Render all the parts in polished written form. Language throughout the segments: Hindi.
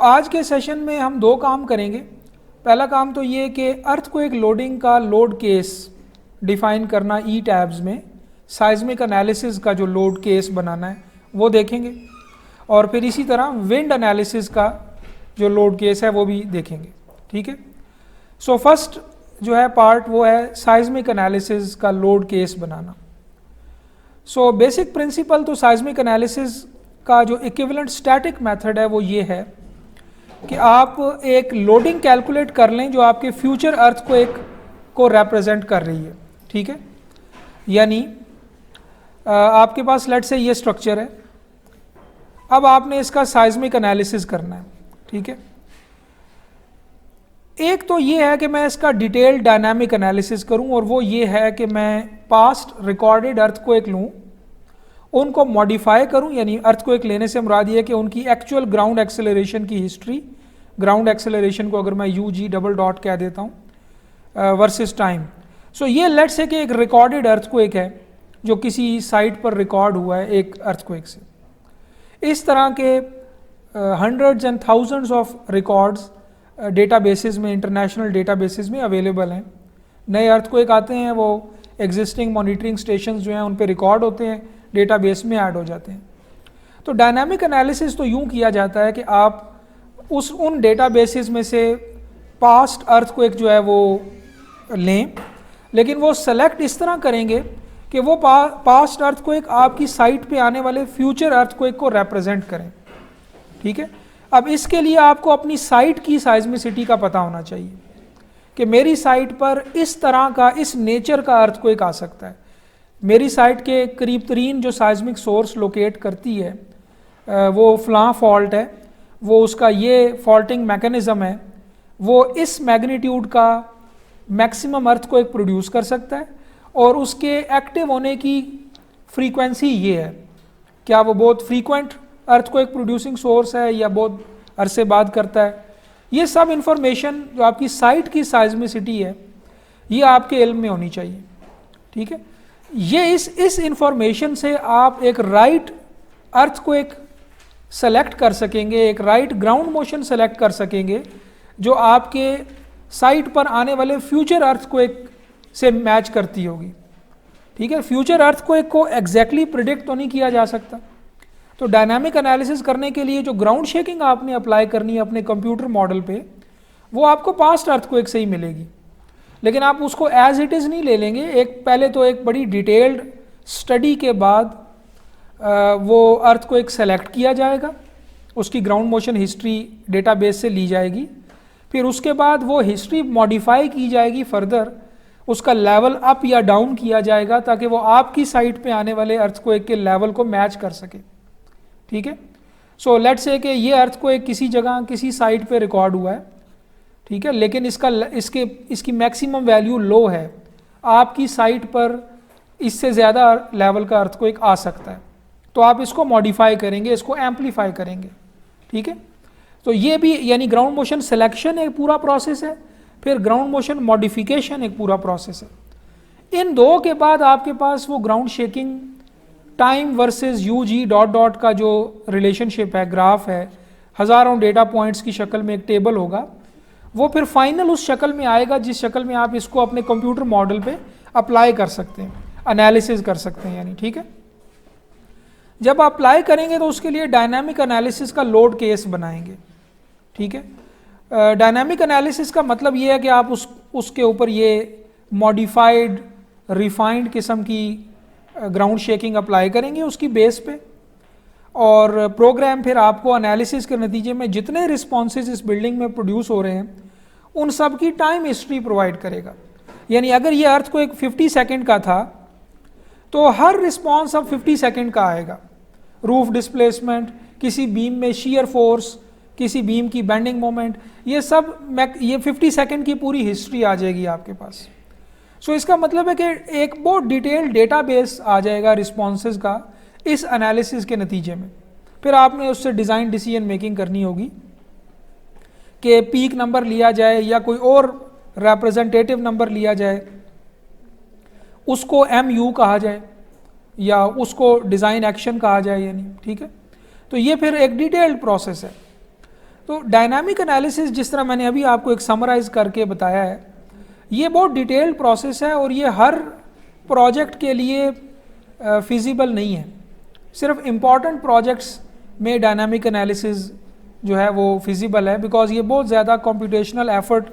आज के सेशन में हम दो काम करेंगे। पहला काम तो ये कि अर्थक्वेक लोडिंग का लोड केस डिफाइन करना ई टैब्स में, साइज्मिक एनालिसिस का जो लोड केस बनाना है वो देखेंगे, और फिर इसी तरह विंड एनालिसिस का जो लोड केस है वो भी देखेंगे। ठीक है। फर्स्ट जो है पार्ट वो है साइज्मिक एनालिसिस का लोड केस बनाना। बेसिक प्रिंसिपल तो साइज्मिक एनालिसिस का जो इक्विवेलेंट स्टैटिक मेथड है वो ये है कि आप एक लोडिंग कैलकुलेट कर लें जो आपके फ्यूचर अर्थक्वेक को रिप्रेजेंट कर रही है। ठीक है। यानी आपके पास लेट से ये स्ट्रक्चर है, अब आपने इसका साइज्मिक एनालिसिस करना है। ठीक है। एक तो ये है कि मैं इसका डिटेल्ड डायनामिक एनालिसिस करूं, और वो ये है कि मैं पास्ट रिकॉर्डेड अर्थक्वेक लूं, उनको मॉडिफाई करूं, यानी अर्थक्वेक लेने से मुराद ये है कि उनकी एक्चुअल ग्राउंड एक्सेलरेशन की हिस्ट्री, ग्राउंड एक्सेलरेशन को अगर मैं UG डबल डॉट कह देता हूं वर्सेस टाइम। ये लेट से कि एक रिकॉर्डेड अर्थक्वेक है जो किसी साइट पर रिकॉर्ड हुआ है एक अर्थक्वेक से। इस तरह के hundreds and thousands of records databases में, इंटरनेशनल डेटाबेसेस में अवेलेबल हैं। नए अर्थक्वेक आते हैं, वो एग्जिस्टिंग मॉनिटरिंग स्टेशंस जो हैं उन पे रिकॉर्ड होते हैं, डेटाबेस में ऐड हो जाते हैं। तो डायनामिक एनालिसिस तो यूं किया जाता है कि आप उन डेटाबेसेस में से पास्ट अर्थक्वेक जो है वो लें, लेकिन वो सेलेक्ट इस तरह करेंगे कि वो पास्ट अर्थक्वेक आपकी साइट पे आने वाले फ्यूचर अर्थक्वेक को रिप्रेजेंट करें। ठीक है। अब इसके लिए आपको अपनी साइट की साइज्मिसिटी का पता होना चाहिए कि मेरी साइट पर इस तरह का, इस नेचर का अर्थक्वेक आ सकता है। मेरी साइट के करीब तरीन जो साइज्मिक सोर्स लोकेट करती है वो फलां फॉल्ट है, वो उसका ये फॉल्टिंग मैकेनिज्म है, वो इस मैग्नीट्यूड का मैक्सिमम अर्थक्वेक प्रोड्यूस कर सकता है, और उसके एक्टिव होने की फ्रीक्वेंसी ये है, क्या वो बहुत फ्रीक्वेंट अर्थक्वेक प्रोड्यूसिंग सोर्स है या बहुत अरसे बाद करता है। ये सब इंफॉर्मेशन जो आपकी साइट की साइज्मिसिटी है ये आपके इल्म में होनी चाहिए। ठीक है। ये इस इंफॉर्मेशन से आप एक राइट अर्थक्वेक सेलेक्ट कर सकेंगे, एक राइट ग्राउंड मोशन सेलेक्ट कर सकेंगे जो आपके साइट पर आने वाले फ्यूचर अर्थक्वेक से मैच करती होगी। ठीक है। फ्यूचर अर्थक्वेक को एग्जैक्टली प्रिडिक्ट तो नहीं किया जा सकता, तो डायनामिक एनालिसिस करने के लिए जो ग्राउंड शेकिंग आपने अप्लाई करनी है अपने कंप्यूटर मॉडल पे, वो आपको पास्ट अर्थक्वेक से ही मिलेगी, लेकिन आप उसको एज इट इज़ नहीं ले लेंगे। पहले तो एक बड़ी डिटेल्ड स्टडी के बाद वो अर्थक्वेक सेलेक्ट किया जाएगा, उसकी ग्राउंड मोशन हिस्ट्री डेटाबेस से ली जाएगी, फिर उसके बाद वो हिस्ट्री मॉडिफाई की जाएगी, फर्दर उसका लेवल अप या डाउन किया जाएगा ताकि वो आपकी साइट पे आने वाले अर्थक्वेक के लेवल को मैच कर सके। ठीक है। लेट्स से कि ये अर्थक्वेक किसी जगह किसी साइट पे रिकॉर्ड हुआ है, ठीक है, लेकिन इसकी मैक्सिमम वैल्यू लो है, आपकी साइट पर इससे ज़्यादा लेवल का अर्थक्वेक आ सकता है, तो आप इसको मॉडिफाई करेंगे, इसको एम्पलीफाई करेंगे। ठीक है। तो ये भी यानी ग्राउंड मोशन सिलेक्शन एक पूरा प्रोसेस है, फिर ग्राउंड मोशन मॉडिफिकेशन एक पूरा प्रोसेस है। इन दो के बाद आपके पास वो ground shaking time versus UG dot dot का जो रिलेशनशिप है, ग्राफ है, हज़ारों डेटा पॉइंट्स की शक्ल में एक टेबल होगा, वो फिर फाइनल उस शक्ल में आएगा जिस शक्ल में आप इसको अपने कंप्यूटर मॉडल पे अप्लाई कर सकते हैं, एनालिसिस कर सकते हैं यानी। ठीक है। जब आप अप्लाई करेंगे तो उसके लिए डायनामिक एनालिसिस का लोड केस बनाएंगे। ठीक है। डायनामिक एनालिसिस का मतलब ये है कि आप उसके ऊपर ये मॉडिफाइड रिफाइंड किस्म की ग्राउंड शेकिंग अप्लाई करेंगे उसकी बेस पे, और प्रोग्राम फिर आपको एनालिसिस के नतीजे में जितने रिस्पॉन्सेज इस बिल्डिंग में प्रोड्यूस हो रहे हैं उन सब की टाइम हिस्ट्री प्रोवाइड करेगा। यानी अगर ये अर्थ को एक 50 सेकेंड का था तो हर रिस्पॉन्स अब 50 सेकेंड का आएगा। रूफ डिस्प्लेसमेंट, किसी बीम में शीयर फोर्स, किसी बीम की बेंडिंग मोमेंट, ये सब ये 50 सेकेंड की पूरी हिस्ट्री आ जाएगी आपके पास। इसका मतलब है कि एक बहुत डिटेल्ड डेटाबेस आ जाएगा रिस्पॉन्सेज का इस एनालिसिस के नतीजे में। फिर आपने उससे डिज़ाइन डिसीजन मेकिंग करनी होगी कि पीक नंबर लिया जाए या कोई और रिप्रेजेंटेटिव नंबर लिया जाए, उसको MU कहा जाए या उसको डिज़ाइन एक्शन कहा जाए यानी। ठीक है। तो ये फिर एक डिटेल्ड प्रोसेस है। तो डायनामिक एनालिसिस जिस तरह मैंने अभी आपको एक समराइज करके बताया है, ये बहुत डिटेल्ड प्रोसेस है और ये हर प्रोजेक्ट के लिए फिजिबल नहीं है। सिर्फ इम्पॉर्टेंट प्रोजेक्ट्स में डायनामिक एनालिसिस जो है वो फिजिबल है, बिकॉज ये बहुत ज़्यादा कंप्यूटेशनल एफर्ट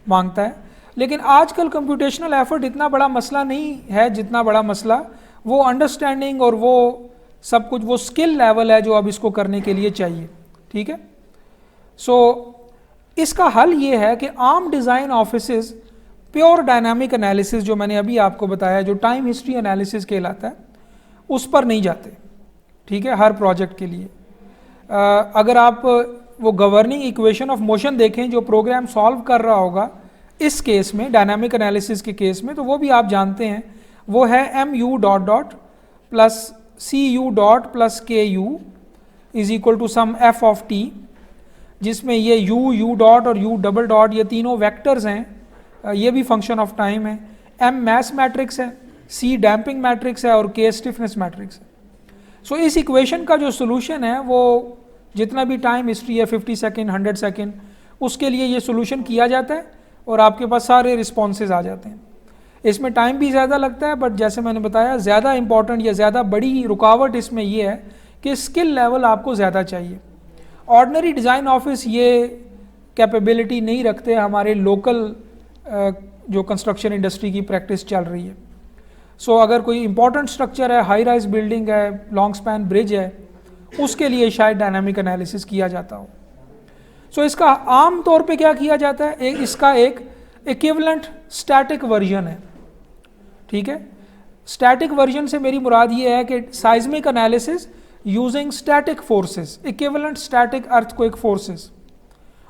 मांगता है। लेकिन आजकल कंप्यूटेशनल एफर्ट इतना बड़ा मसला नहीं है जितना बड़ा मसला वो अंडरस्टैंडिंग और वो सब कुछ, वो स्किल लेवल है जो अब इसको करने के लिए चाहिए। ठीक है, सो इसका हल ये है कि आम design offices pure dynamic analysis जो मैंने अभी आपको बताया, जो टाइम हिस्ट्री एनालिसिस कहलाता है, उस पर नहीं जाते। ठीक है, हर प्रोजेक्ट के लिए अगर आप वो गवर्निंग इक्वेशन ऑफ मोशन देखें जो प्रोग्राम सॉल्व कर रहा होगा इस केस में, डायनामिक एनालिसिस के केस में, तो वो भी आप जानते हैं, वो है mu dot dot plus cu dot plus ku is equal to some f of t, जिसमें ये u डॉट और u डबल डॉट ये तीनों वेक्टर्स हैं, ये भी फंक्शन ऑफ टाइम है, m मैस मैट्रिक्स है, c डैम्पिंग मैट्रिक्स है और k स्टिफनेस मैट्रिक्स है। सो इस इक्वेशन का जो सोल्यूशन है वो जितना भी टाइम हिस्ट्री है 50 सेकेंड 100 सेकेंड, उसके लिए ये सोल्यूशन किया जाता है और आपके पास सारे रिस्पॉन्सेज आ जाते हैं। इसमें टाइम भी ज़्यादा लगता है, बट जैसे मैंने बताया ज़्यादा इंपॉर्टेंट या ज़्यादा बड़ी रुकावट इसमें ये है कि स्किल लेवल आपको ज़्यादा चाहिए। ऑर्डिनरी डिज़ाइन ऑफिस ये कैपेबिलिटी नहीं रखते, हमारे लोकल जो कंस्ट्रक्शन इंडस्ट्री की प्रैक्टिस चल रही है। सो अगर कोई इंपॉर्टेंट स्ट्रक्चर है, हाई राइज बिल्डिंग है, लॉन्ग स्पैन ब्रिज है, उसके लिए शायद डायनामिक एनालिसिस किया जाता हो। सो इसका आम तौर पे क्या किया जाता है, इसका एक इक्विवेलेंट स्टैटिक वर्जन है। ठीक है, स्टैटिक वर्जन से मेरी मुराद ये है कि seismic analysis using static forces, equivalent static earthquake forces.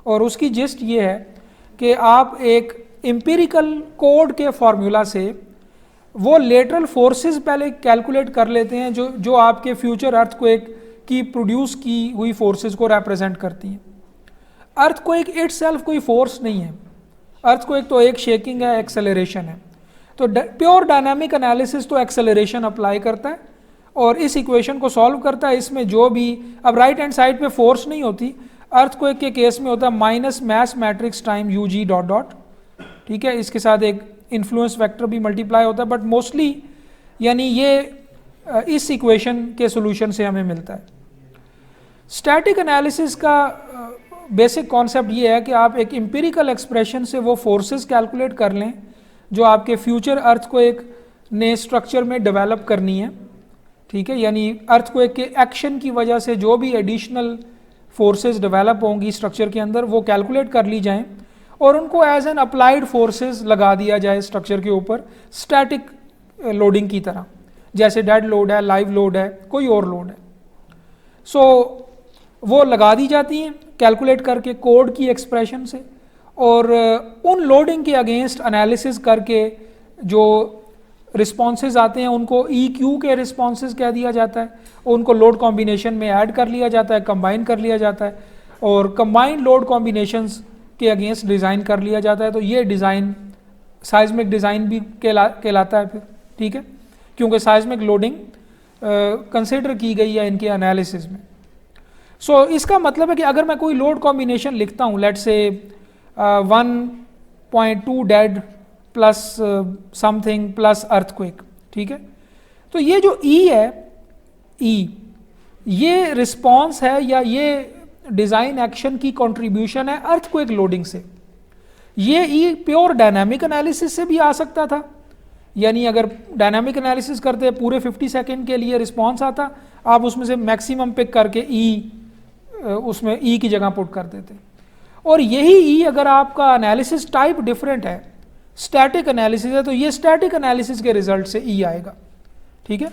और उसकी जिस्ट ये है कि आप एक एम्पिरिकल कोड के फॉर्मूला से वो लेटरल फोर्सेस पहले कैलकुलेट कर लेते हैं जो आपके फ्यूचर अर्थक्वेक की प्रोड्यूस की हुई फोर्सेस को रिप्रेजेंट करती हैं। अर्थक्वेक इटसेल्फ कोई फोर्स नहीं है, अर्थक्वेक तो एक शेकिंग है, एक्सेलरेशन है। तो प्योर डायनामिक एनालिसिस तो एक्सेलरेशन अप्लाई करता है और इस इक्वेशन को सॉल्व करता है। इसमें जो भी, अब राइट हैंड साइड पे फोर्स नहीं होती, अर्थक्वेक के केस में होता है minus mass matrix time ug dot dot. ठीक है, इसके साथ एक इन्फ्लुएंस वेक्टर भी मल्टीप्लाई होता है, बट मोस्टली यानी ये इस इक्वेशन के सोल्यूशन से हमें मिलता है। स्टैटिक एनालिसिस का बेसिक कॉन्सेप्ट ये है कि आप एक एम्पिरिकल एक्सप्रेशन से वो फोर्सेस कैलकुलेट कर लें जो आपके फ्यूचर अर्थक्वेक ने स्ट्रक्चर में डेवलप करनी है। ठीक है, यानी अर्थक्वेक के एक्शन की वजह से जो भी एडिशनल फोर्सेस डेवलप होंगी स्ट्रक्चर के अंदर वो कैलकुलेट कर ली जाएं और उनको एज एन अप्लाइड फोर्सेस लगा दिया जाए स्ट्रक्चर के ऊपर, स्टैटिक लोडिंग की तरह, जैसे डेड लोड है, लाइव लोड है, कोई और लोड है। सो वो लगा दी जाती हैं कैलकुलेट करके कोड की एक्सप्रेशन से, और उन लोडिंग के अगेंस्ट एनालिसिस करके जो रिस्पॉन्सेज आते हैं उनको EQ के रिस्पॉन्सेज कह दिया जाता है, उनको लोड कॉम्बिनेशन में ऐड कर लिया जाता है, कंबाइन कर लिया जाता है और कंबाइंड लोड कॉम्बिनेशंस के अगेंस्ट डिज़ाइन कर लिया जाता है। तो ये डिज़ाइन साइज्मिक डिज़ाइन भी कहलाता है फिर। ठीक है, क्योंकि साइज्मिक लोडिंग कंसिडर की गई है इनके एनालिसिस में। सो इसका मतलब है कि अगर मैं कोई लोड कॉम्बिनेशन लिखता हूँ, let's say 1.2 dead plus something plus earthquake, ठीक है, तो ये जो E है, E ये रिस्पॉन्स है या ये डिज़ाइन एक्शन की कंट्रीब्यूशन है अर्थक्वेक लोडिंग से। ये E प्योर डायनामिक एनालिसिस से भी आ सकता था, यानी अगर डायनामिक एनालिसिस करते पूरे 50 सेकेंड के लिए रिस्पॉन्स आता, आप उसमें से मैक्सिमम पिक करके उसमें E की जगह पुट कर देते। और यही E अगर आपका एनालिसिस टाइप डिफरेंट है, स्टैटिक एनालिसिस है, तो ये स्टैटिक एनालिसिस के रिजल्ट से E आएगा। ठीक है,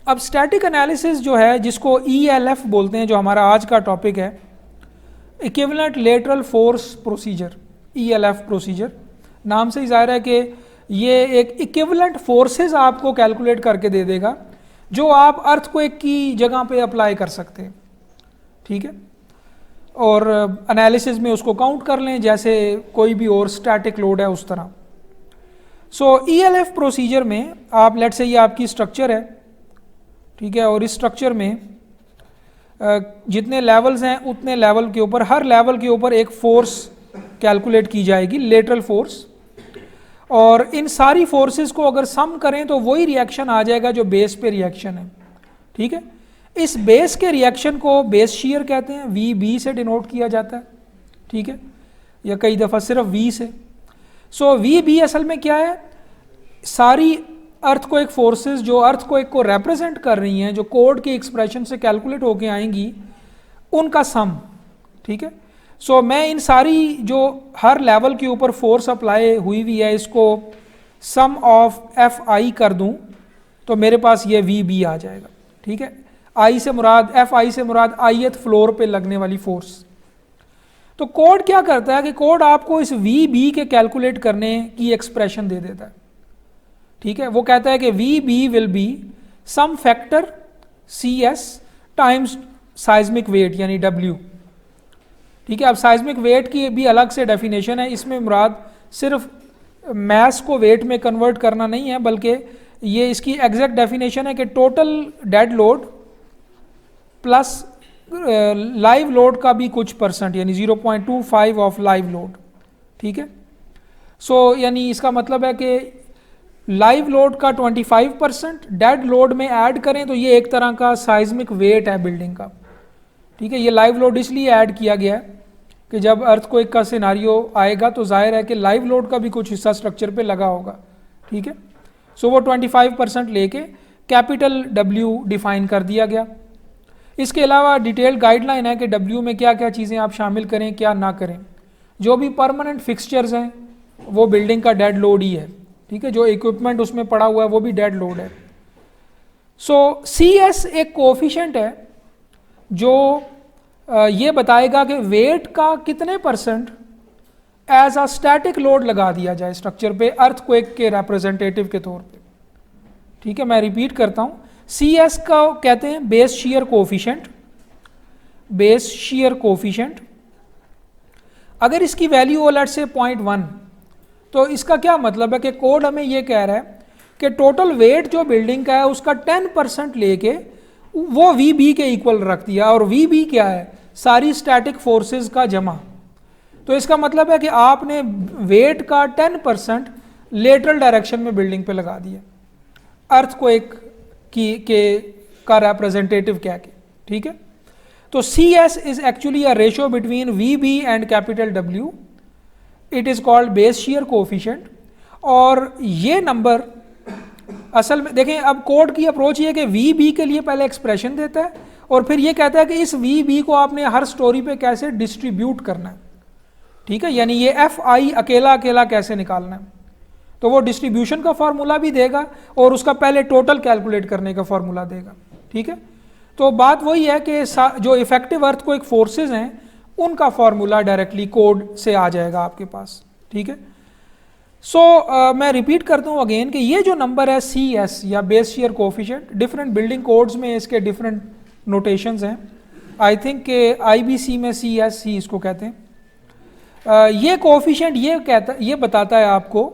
अब स्टैटिक एनालिसिस जो है जिसको ELF बोलते हैं, जो हमारा आज का टॉपिक है, equivalent lateral force procedure, ELF procedure, नाम से ही जाहिर है कि ये एक इक्विवेलेंट फोर्सेस आपको कैलकुलेट करके दे देगा जो आप अर्थक्वेक की जगह पे अप्लाई कर सकते हैं। ठीक है, और एनालिसिस में उसको काउंट कर लें जैसे कोई भी और स्टैटिक लोड है उस तरह। सो ELF प्रोसीजर में आप लेट्स से ये आपकी स्ट्रक्चर है, ठीक है, और इस स्ट्रक्चर में जितने लेवल्स हैं उतने लेवल के ऊपर, हर लेवल के ऊपर एक फोर्स कैलकुलेट की जाएगी, लेटरल फोर्स, और इन सारी फोर्सेस को अगर सम करें तो वही रिएक्शन आ जाएगा जो बेस पे रिएक्शन है। ठीक है, इस बेस के रिएक्शन को बेस शीयर कहते हैं, वी बी से डिनोट किया जाता है। ठीक है, या कई दफ़ा सिर्फ वी से। सो वी बी असल में क्या है, सारी अर्थक्वेक फोर्सेस जो अर्थक्वेक को रिप्रेजेंट कर रही हैं, जो कोड की एक्सप्रेशन से कैलकुलेट होके आएंगी, उनका सम। ठीक है, सो मैं इन सारी जो हर लेवल के ऊपर फोर्स अप्लाई हुई है इसको सम ऑफ एफ आई कर दूं तो मेरे पास ये वी बी आ जाएगा। ठीक है, आई से मुराद, एफ आई से मुराद आईएथ फ्लोर पे लगने वाली फोर्स। तो कोड क्या करता है कि कोड आपको इस वी बी के कैलकुलेट करने की एक्सप्रेशन दे देता है। ठीक है, वो कहता है कि we be will be some factor C S times seismic weight यानी डब्ल्यू। ठीक है, अब साइज्मिक वेट की भी अलग से डेफिनेशन है, इसमें मुराद सिर्फ मैस को वेट में कन्वर्ट करना नहीं है, बल्कि ये इसकी एग्जैक्ट डेफिनेशन है कि total dead load plus live load का भी कुछ परसेंट यानी 0.25 ऑफ लाइव लोड। ठीक है, सो यानी इसका मतलब है कि लाइव लोड का 25%, डेड लोड में ऐड करें तो ये एक तरह का साइज्मिक वेट है बिल्डिंग का। ठीक है, ये लाइव लोड इसलिए ऐड किया गया है कि जब अर्थक्वेक का सिनारियो आएगा तो जाहिर है कि लाइव लोड का भी कुछ हिस्सा स्ट्रक्चर पे लगा होगा। ठीक है, सो वो 25% लेके कैपिटल डब्ल्यू डिफाइन कर दिया गया। इसके अलावा डिटेल गाइडलाइन है कि डब्ल्यू में क्या क्या चीज़ें आप शामिल करें क्या ना करें। जो भी परमानेंट फिक्सचर्स हैं वो बिल्डिंग का डेड लोड ही है। ठीक है, जो इक्विपमेंट उसमें पड़ा हुआ है वो भी डेड लोड है। सो सी एस एक कोफिशिएंट है जो ये बताएगा कि वेट का कितने percent as a static load लगा दिया जाए स्ट्रक्चर पे अर्थक्वेक के रिप्रेजेंटेटिव के तौर पे। ठीक है, मैं रिपीट करता हूँ, सी एस का कहते हैं base shear coefficient. Base shear coefficient अगर इसकी वैल्यू हो लेट से 0.1 तो इसका क्या मतलब है कि कोड हमें ये कह रहा है कि टोटल वेट जो बिल्डिंग का है उसका 10% लेके वो वी बी के इक्वल रख दिया, और वी बी क्या है, सारी स्टैटिक फोर्सेस का जमा। तो इसका मतलब है कि आपने वेट का 10% लेटरल डायरेक्शन में बिल्डिंग पे लगा दिया अर्थक्वेक का रिप्रेजेंटेटिव क्या के। ठीक है, तो C S is actually a ratio between V B and capital W. It is called base shear coefficient. और ये नंबर असल में देखें, अब कोड की अप्रोच ये कि वी बी के लिए पहले एक्सप्रेशन देता है और फिर ये कहता है कि इस वी बी को आपने हर स्टोरी पे कैसे डिस्ट्रीब्यूट करना है। ठीक है, यानी ये एफ आई अकेला अकेला कैसे निकालना है, तो वो डिस्ट्रीब्यूशन का फार्मूला भी देगा और उसका पहले टोटल कैलकुलेट करने का फार्मूला देगा। ठीक है, तो बात वही है कि जो इफेक्टिव अर्थक्वेक फोर्सेज हैं उनका फार्मूला डायरेक्टली कोड से आ जाएगा आपके पास। ठीक है, सो मैं रिपीट करता हूँ अगेन कि ये जो नंबर है सी एस या base shear coefficient, different building codes में इसके डिफरेंट नोटेशंस हैं। आई थिंक के आईबीसी में सी एस सी इसको कहते हैं। ये कोफिशिएंट ये बताता है आपको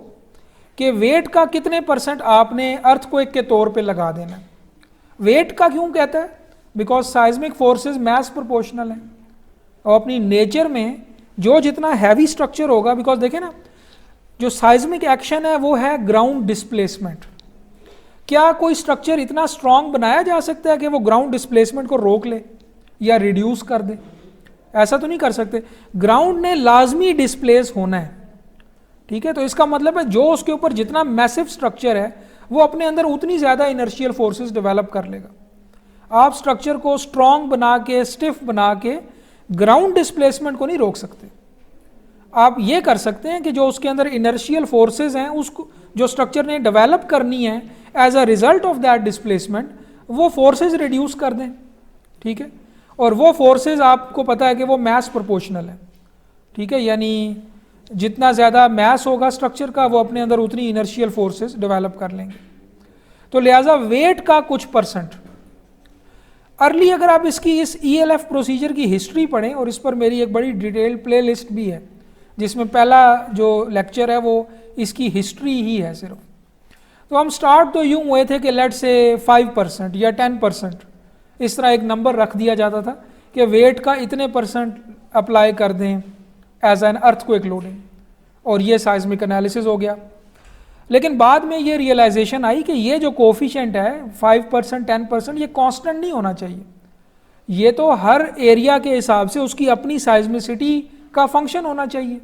कि वेट का कितने परसेंट आपने अर्थक्वेक के तौर पे लगा देना है। वेट का क्यों कहता है, because seismic forces mass proportional हैं और अपनी नेचर में जो जितना हैवी स्ट्रक्चर होगा, बिकॉज देखें ना जो साइज्मिक एक्शन है वो है ग्राउंड डिस्प्लेसमेंट। क्या कोई स्ट्रक्चर इतना स्ट्रांग बनाया जा सकता है कि वो ग्राउंड डिस्प्लेसमेंट को रोक ले या रिड्यूस कर दे? ऐसा तो नहीं कर सकते। ग्राउंड ने लाजमी डिस्प्लेस होना है। ठीक है, तो इसका मतलब है जो उसके ऊपर जितना मैसिव स्ट्रक्चर है वो अपने अंदर उतनी ज़्यादा इनर्शियल फोर्सेस डेवलप कर लेगा। आप स्ट्रक्चर को स्ट्रांग बना के स्टिफ बना के ग्राउंड डिस्प्लेसमेंट को नहीं रोक सकते। आप ये कर सकते हैं कि जो उसके अंदर इनर्शियल फोर्सेस हैं उसको जो स्ट्रक्चर ने डेवलप करनी है as a result of that displacement, वो फोर्सेस रिड्यूस कर दें। ठीक है, और वो फोर्सेस आपको पता है कि वो मैस प्रोपोर्शनल है। ठीक है, यानी जितना ज़्यादा मैस होगा स्ट्रक्चर का वो अपने अंदर उतनी इनर्शियल फोर्सेस डेवलप कर लेंगे। तो लिहाजा वेट का कुछ परसेंट अर्ली, अगर आप इसकी इस ELF प्रोसीजर की हिस्ट्री पढ़ें, और इस पर मेरी एक बड़ी डिटेल प्ले लिस्ट भी है जिसमें पहला जो लेक्चर है वो इसकी हिस्ट्री ही है सिर्फ। तो हम स्टार्ट तो यूँ हुए थे कि लेट से 5% या 10% इस तरह एक नंबर रख दिया जाता था कि वेट का इतने % अप्लाई कर दें एज एन अर्थक्वेक लोडिंग, और ये साइज्मिक एनालिसिस हो गया। लेकिन बाद में ये रियलाइजेशन आई कि ये जो कोफिशिएंट है 5%, 10%, ये कांस्टेंट नहीं होना चाहिए, ये तो हर एरिया के हिसाब से उसकी अपनी साइज्मिसिटी का फंक्शन होना चाहिए।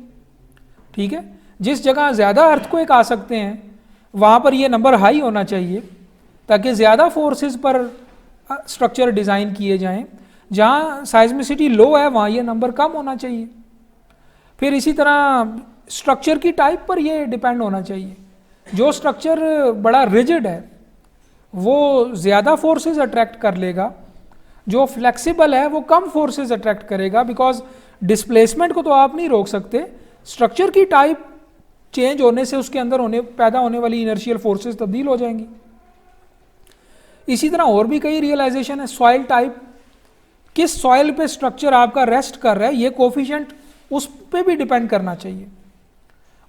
ठीक है, जिस जगह ज़्यादा अर्थक्वेक आ सकते हैं वहाँ पर ये नंबर हाई होना चाहिए ताकि ज़्यादा फोर्सेस पर स्ट्रक्चर डिज़ाइन किए जाएं। जहाँ साइज्मिसिटी लो है वहाँ ये नंबर कम होना चाहिए। फिर इसी तरह स्ट्रक्चर की टाइप पर ये डिपेंड होना चाहिए। जो स्ट्रक्चर बड़ा रिजिड है वो ज़्यादा फोर्सेस अट्रैक्ट कर लेगा, जो फ्लेक्सिबल है वो कम फोर्सेस अट्रैक्ट करेगा, बिकॉज डिस्प्लेसमेंट को तो आप नहीं रोक सकते, स्ट्रक्चर की टाइप चेंज होने से उसके अंदर पैदा होने वाली इनर्शियल फोर्सेस तब्दील हो जाएंगी। इसी तरह और भी कई रियलाइजेशन है। सॉइल टाइप, किस सॉइल पे स्ट्रक्चर आपका रेस्ट कर रहा है ये कोफिशिएंट उस पे भी डिपेंड करना चाहिए।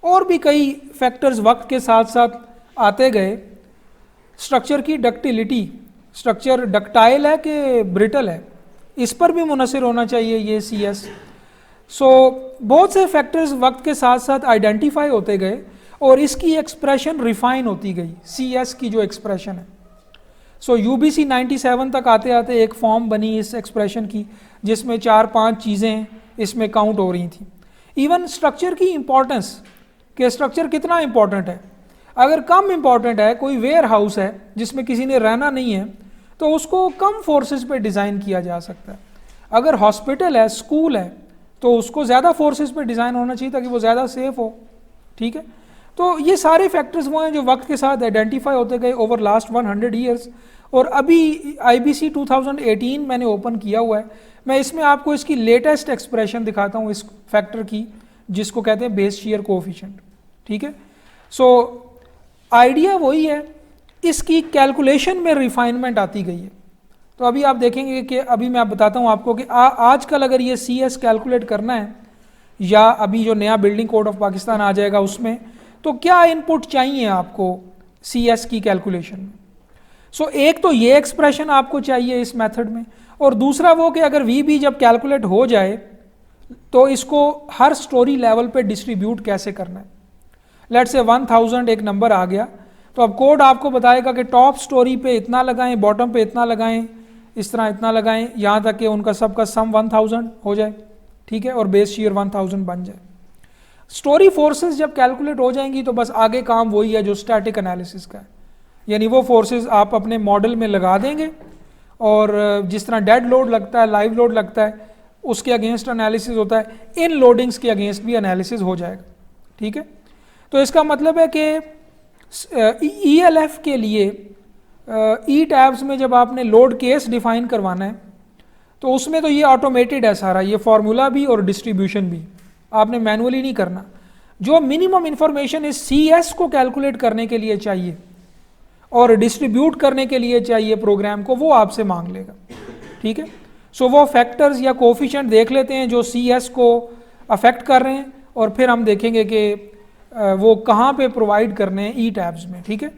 और भी कई फैक्टर्स वक्त के साथ साथ आते गए। स्ट्रक्चर की डक्टिलिटी, स्ट्रक्चर डक्टाइल है कि ब्रिटल है, इस पर भी मुनसर होना चाहिए ये CS। सो बहुत से फैक्टर्स वक्त के साथ साथ आइडेंटिफाई होते गए और इसकी एक्सप्रेशन रिफाइन होती गई, CS की जो एक्सप्रेशन है। सो UBC 97 तक आते आते एक फॉर्म बनी इस एक्सप्रेशन की जिसमें 4-5 चीज़ें इसमें काउंट हो रही थी। इवन स्ट्रक्चर की इंपॉर्टेंस, कि स्ट्रक्चर कितना इंपॉर्टेंट है। अगर कम इंपॉर्टेंट है, कोई वेयर हाउस है जिसमें किसी ने रहना नहीं है, तो उसको कम फोर्सेस पे डिज़ाइन किया जा सकता है। अगर हॉस्पिटल है, स्कूल है, तो उसको ज़्यादा फोर्सेस पे डिज़ाइन होना चाहिए ताकि वो ज़्यादा सेफ हो। ठीक है, तो ये सारे फैक्टर्स वो हैं जो वक्त के साथ आइडेंटिफाई होते गए ओवर लास्ट 100 ईयर्स। और अभी IBC 2018 मैंने ओपन किया हुआ है, मैं इसमें आपको इसकी लेटेस्ट एक्सप्रेशन दिखाता हूँ इस फैक्टर की, जिसको कहते हैं बेस शीयर कोएफिशिएंट। ठीक है, सो आइडिया वही है, इसकी कैलकुलेशन में रिफाइनमेंट आती गई है। तो अभी आप देखेंगे कि अभी मैं बताता हूँ आपको कि आजकल अगर ये CS कैलकुलेट करना है या अभी जो नया बिल्डिंग कोड ऑफ पाकिस्तान आ जाएगा उसमें, तो क्या इनपुट चाहिए आपको CS की कैलकुलेशन में। सो एक तो ये एक्सप्रेशन आपको चाहिए इस मेथड में, और दूसरा वो कि अगर VB जब कैलकुलेट हो जाए तो इसको हर स्टोरी लेवल पे डिस्ट्रीब्यूट कैसे करना है। लेट्स से 1000 एक नंबर आ गया, तो अब कोड आपको बताएगा कि टॉप स्टोरी पे इतना लगाएं, बॉटम पे इतना लगाएं, इस तरह इतना लगाएं, यहाँ तक कि उनका सबका सम 1000 हो जाए। ठीक है, और बेस शीयर 1000 बन जाए। स्टोरी फोर्सेस जब कैलकुलेट हो जाएंगी तो बस आगे काम वही है जो स्टैटिक एनालिसिस का है, यानी वो फोर्सेस आप अपने मॉडल में लगा देंगे और जिस तरह डेड लोड लगता है, लाइव लोड लगता है, उसके अगेंस्ट एनालिसिस होता है, इन लोडिंग्स के अगेंस्ट भी एनालिसिस हो जाएगा। ठीक है, तो इसका मतलब है कि ELF के लिए E-टैब्स में जब आपने लोड केस डिफाइन करवाना है तो उसमें तो ये ऑटोमेटेड है सारा, ये फार्मूला भी और डिस्ट्रीब्यूशन भी आपने मैनुअली नहीं करना। जो मिनिमम इंफॉर्मेशन इस CS को कैलकुलेट करने के लिए चाहिए और डिस्ट्रीब्यूट करने के लिए चाहिए प्रोग्राम को, वो आपसे मांग लेगा। ठीक है, सो वो फैक्टर्स या कोफिशिएंट देख लेते हैं जो CS को अफेक्ट कर रहे हैं, और फिर हम देखेंगे कि वो कहाँ पे प्रोवाइड करने हैं E-टैब्स में। ठीक है,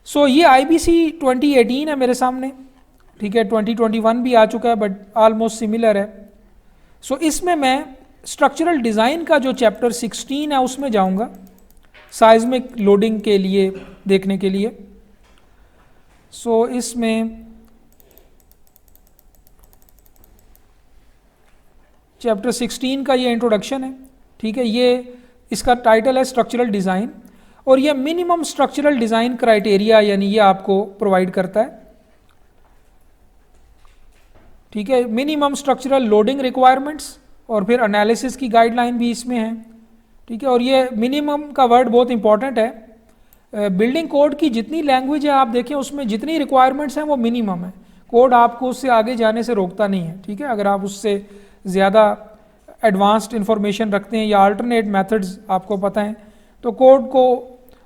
सो ये IBC 2018 है मेरे सामने। ठीक है, 2021 भी आ चुका है बट ऑलमोस्ट सिमिलर है। सो इसमें मैं स्ट्रक्चरल डिज़ाइन का जो चैप्टर 16 है उसमें जाऊंगा साइज्मिक लोडिंग के लिए देखने के लिए। सो इसमें चैप्टर 16 का ये इंट्रोडक्शन है। ठीक है, ये इसका टाइटल है स्ट्रक्चरल डिज़ाइन, और ये मिनिमम स्ट्रक्चरल डिज़ाइन क्राइटेरिया यानी ये आपको प्रोवाइड करता है। ठीक है, मिनिमम स्ट्रक्चरल लोडिंग रिक्वायरमेंट्स, और फिर एनालिसिस की गाइडलाइन भी इसमें है। ठीक है, और ये मिनिमम का वर्ड बहुत इंपॉर्टेंट है। बिल्डिंग कोड की जितनी लैंग्वेज है आप देखें उसमें जितनी रिक्वायरमेंट्स हैं वो मिनिमम है। कोड आपको उससे आगे जाने से रोकता नहीं है। ठीक है, अगर आप उससे ज़्यादा एडवांस्ड इंफॉर्मेशन रखते हैं या अल्टरनेट मेथड्स आपको पता है तो कोड को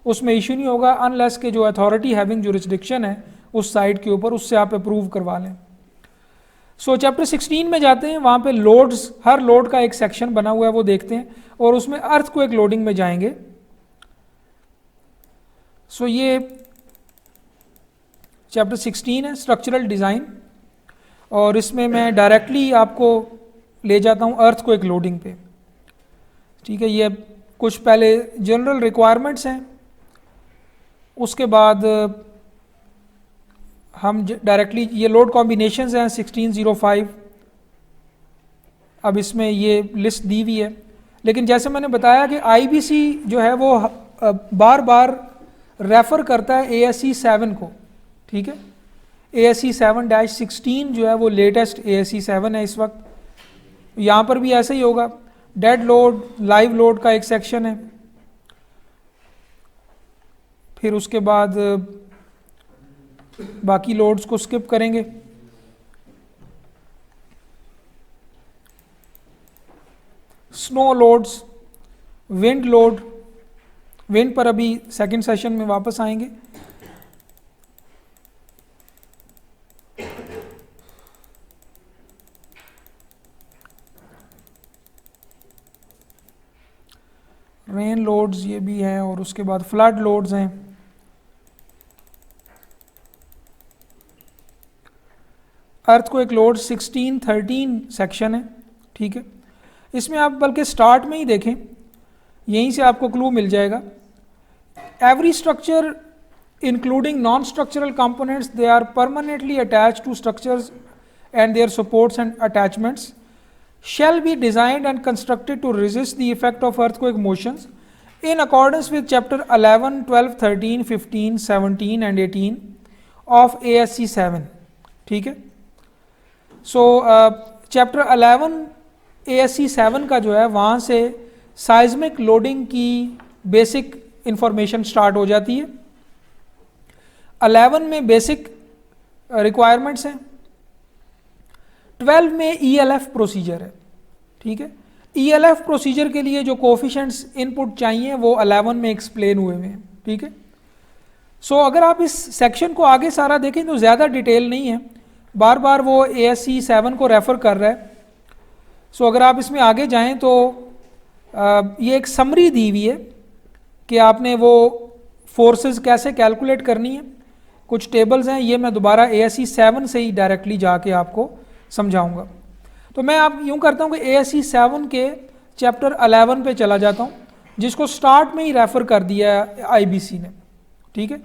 उसमें इशू नहीं होगा, अनलेस के जो अथॉरिटी हैविंग जुरिस्डिक्शन है उस साइट के ऊपर, उससे आप अप्रूव करवा लें। सो चैप्टर 16 में जाते हैं, वहाँ पे लोड्स, हर लोड का एक सेक्शन बना हुआ है वो देखते हैं, और उसमें अर्थक्वेक लोडिंग में जाएंगे। सो ये चैप्टर 16 है स्ट्रक्चरल डिज़ाइन, और इसमें मैं डायरेक्टली आपको ले जाता हूँ अर्थक्वेक लोडिंग पे। ठीक है, ये कुछ पहले जनरल रिक्वायरमेंट्स हैं, उसके बाद हम डायरेक्टली ये लोड कॉम्बिनेशंस हैं 1605। अब इसमें ये लिस्ट दी हुई है, लेकिन जैसे मैंने बताया कि आईबीसी जो है वो बार बार रेफ़र करता है ASC 7 को। ठीक है, ASC 7-16 जो है वो लेटेस्ट ASC 7 है इस वक्त। यहाँ पर भी ऐसा ही होगा, डेड लोड, लाइव लोड का एक सेक्शन है, फिर उसके बाद बाकी लोड्स को स्किप करेंगे। Snow loads, wind load, wind पर अभी सेकंड सेशन में वापस आएंगे। रेन लोड्स ये भी है, और उसके बाद फ्लड लोड्स हैं। अर्थक्वेक लोड 16-13 सेक्शन है। ठीक है, इसमें आप बल्कि स्टार्ट में ही देखें, यहीं से आपको क्लू मिल जाएगा। Every structure including non structural components, they are permanently attached to structures and their supports and attachments shall be designed and constructed to resist the effect of earthquake motions in accordance with chapter 11, 12, 13, 15, 17 and 18 of ASC 7। ठीक है, सो चैप्टर 11 ASC 7 का जो है वहाँ से साइज्मिक लोडिंग की बेसिक इंफॉर्मेशन स्टार्ट हो जाती है। 11 में बेसिक रिक्वायरमेंट्स हैं, 12 में ELF प्रोसीजर है। ठीक है, ELF प्रोसीजर के लिए जो कोफिशेंट्स इनपुट चाहिए वो 11 में एक्सप्लेन हुए हैं। ठीक है, सो अगर आप इस सेक्शन को आगे सारा देखें तो ज़्यादा डिटेल नहीं है, बार बार वो ASC 7 को रेफ़र कर रहा है। सो अगर आप इसमें आगे जाएं तो ये एक समरी दी हुई है कि आपने वो फोर्सेस कैसे कैलकुलेट करनी है। कुछ टेबल्स हैं, ये मैं दोबारा ASC 7 से ही डायरेक्टली जाके आपको समझाऊंगा। तो मैं आप यूँ करता हूँ कि ASC 7 के चैप्टर 11 पे चला जाता हूँ, जिसको स्टार्ट में ही रेफ़र कर दिया है IBC ने। ठीक है,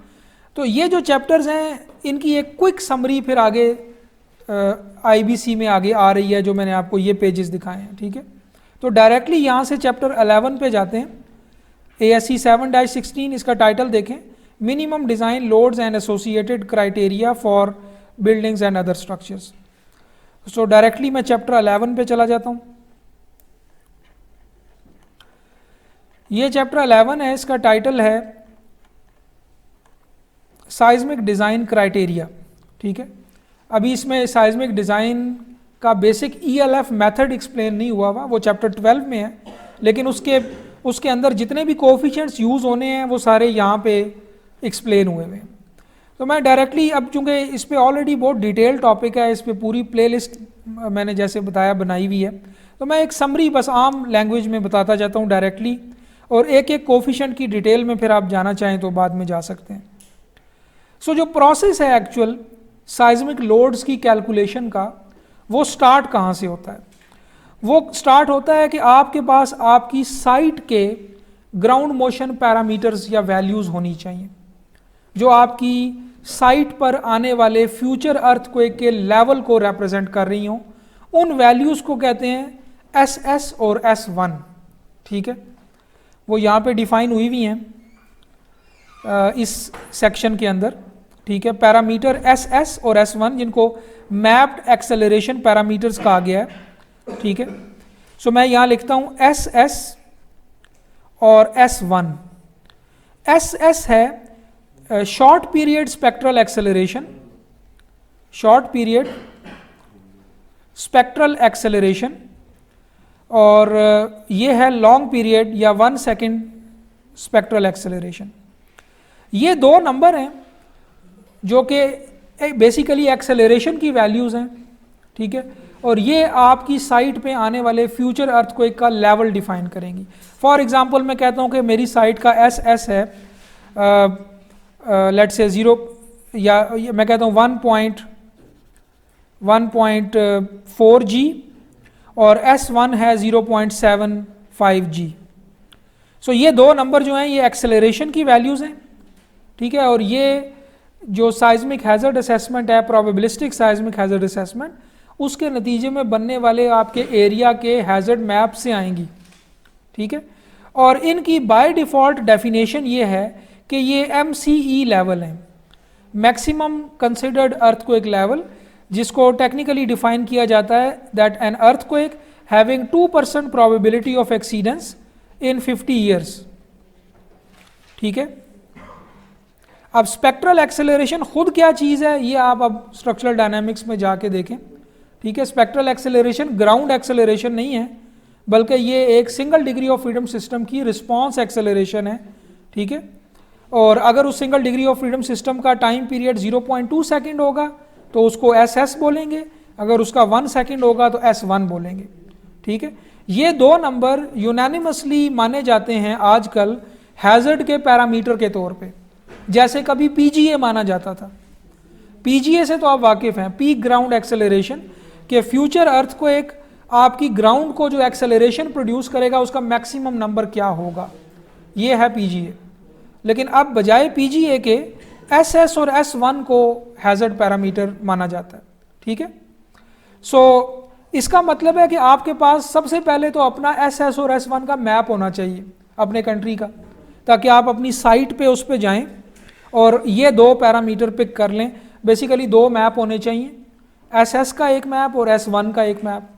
तो ये जो चैप्टर्स हैं इनकी एक क्विक समरी फिर आगे IBC में आगे आ रही है, जो मैंने आपको ये पेजेस दिखाए हैं। ठीक है, तो डायरेक्टली यहाँ से चैप्टर 11 पे जाते हैं। ASC 7-16 इसका टाइटल देखें, minimum design loads and associated criteria for buildings and other structures. So directly मैं चैप्टर 11 पे चला जाता हूँ। ये चैप्टर 11 है, इसका टाइटल है साइज्मिक डिज़ाइन क्राइटेरिया। ठीक है, अभी इसमें साइज्मिक डिज़ाइन का बेसिक ELF मेथड एक्सप्लेन नहीं हुआ वो चैप्टर 12 में है, लेकिन उसके अंदर जितने भी कोफिशिएंट्स यूज़ होने हैं वो सारे यहाँ पे एक्सप्लेन हुए हैं। तो मैं डायरेक्टली, अब चूँकि इस पर ऑलरेडी बहुत डिटेल टॉपिक है, इस पर पूरी प्लेलिस्ट मैंने जैसे बताया बनाई हुई है, तो मैं एक समरी बस आम लैंग्वेज में बताता जाता हूँ डायरेक्टली, और एक एक कोफिशिएंट की डिटेल में फिर आप जाना चाहें तो बाद में जा सकते हैं। सो जो प्रोसेस है एक्चुअल साइज्मिक लोड्स की कैलकुलेशन का, वो स्टार्ट कहाँ से होता है? वो स्टार्ट होता है कि आपके पास आपकी साइट के ग्राउंड मोशन पैरामीटर्स या वैल्यूज़ होनी चाहिए, जो आपकी साइट पर आने वाले फ्यूचर अर्थक्वेक के लेवल को रिप्रेजेंट कर रही हों। उन वैल्यूज़ को कहते हैं SS और S1। ठीक है, वो यहाँ पे डिफाइन हुई हुई हैं इस सेक्शन के अंदर। ठीक है, पैरामीटर SS और S1 जिनको मैप्ड एक्सेलरेशन पैरामीटर्स कहा गया है। ठीक है, सो मैं यहाँ लिखता हूँ SS और S1। SS है short period spectral acceleration, short period spectral acceleration, और ये है लॉन्ग पीरियड या 1 सेकेंड स्पेक्ट्रल एक्सेलरेशन। ये दो नंबर हैं जो कि बेसिकली एक्सेलरेशन की वैल्यूज़ हैं। ठीक है, और ये आपकी साइट पे आने वाले फ्यूचर अर्थक्वेक का लेवल डिफाइन करेंगी। फॉर एग्जांपल मैं कहता हूँ कि मेरी साइट का SS है लेट्स से 0, या मैं कहता हूँ 1.4G और S1 है 0.75G। सो ये दो नंबर जो हैं ये एक्सेलरेशन की वैल्यूज़ हैं, ठीक है। और ये जो साइज्मिक हैज़र्ड असेसमेंट है, प्रोबेबिलिस्टिक साइज्मिक हैज़र्ड असेसमेंट, उसके नतीजे में बनने वाले आपके एरिया के हैज़र्ड मैप से आएंगी, ठीक है। और इनकी बाय डिफ़ॉल्ट डेफिनेशन ये है कि ये MCE लेवल हैं, मैक्सिमम कंसिडर्ड अर्थक्वेक लेवल, जिसको टेक्निकली डिफाइन किया जाता है that an earthquake having 2% probability of exceedance in 50 years, ठीक है। अब स्पेक्ट्रल एक्सेलरेशन खुद क्या चीज़ है ये आप अब स्ट्रक्चरल डायनामिक्स में जाके देखें, ठीक है। स्पेक्ट्रल एक्सेलरेशन ग्राउंड एक्सेलरेशन नहीं है, बल्कि ये एक single degree of freedom system की रिस्पॉन्स एक्सेलरेशन है, ठीक है। और अगर उस single degree of freedom system का टाइम पीरियड 0.2 सेकेंड होगा तो उसको SS बोलेंगे, अगर उसका 1 सेकेंड होगा तो S1 बोलेंगे, ठीक है। ये दो नंबर यूनानिमसली माने जाते हैं आजकल हैज़र्ड के पैरामीटर के तौर पे, जैसे कभी PGA माना जाता था। PGA से तो आप वाकिफ़ हैं, पीक ग्राउंड एक्सेलरेशन, के फ्यूचर अर्थक्वेक आपकी ग्राउंड को जो एक्सेलरेशन प्रोड्यूस करेगा उसका मैक्सिमम नंबर क्या होगा, ये है PGA। लेकिन अब बजाय PGA के SS और S1 को हैज़र्ड पैरामीटर माना जाता है, ठीक है। सो इसका मतलब है कि आपके पास सबसे पहले तो अपना SS और S1 का मैप होना चाहिए अपने कंट्री का, ताकि आप अपनी साइट पे उस पे जाएं और ये दो पैरामीटर पिक कर लें। बेसिकली दो मैप होने चाहिए, SS का एक मैप और S1 का एक मैप।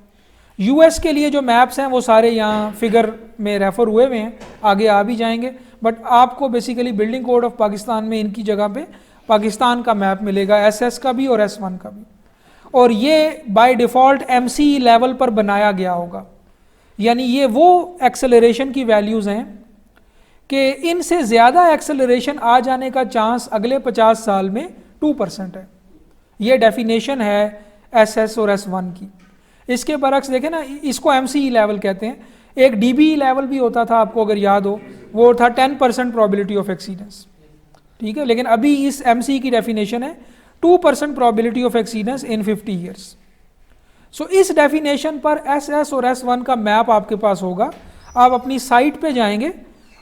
US के लिए जो मैप्स हैं वो सारे यहाँ फिगर में रेफर हुए हुए हैं, आगे आ भी जाएंगे, बट आपको basically building code of Pakistan में इनकी जगह पे पाकिस्तान का मैप मिलेगा, SS का भी और S1 का भी। और ये बाय डिफ़ॉल्ट MCE लेवल पर बनाया गया होगा, यानी ये वो एक्सेलरेशन की वैल्यूज़ हैं कि इनसे ज़्यादा एक्सेलरेशन आ जाने का चांस अगले 50 साल में 2% है। ये डेफिनेशन है SS और S1 की। इसके बरक्स देखें ना, इसको MCE लेवल कहते हैं। एक DBE लेवल भी होता था, आपको अगर याद हो, वो था 10% प्रोबेबिलिटी ऑफ एक्सीडेंस, ठीक है। लेकिन अभी इस MCE की डेफिनेशन है 2% probability of exceedance in 50 years. सो इस डेफिनेशन पर SS और S1 का मैप आपके पास होगा, आप अपनी साइट पे जाएंगे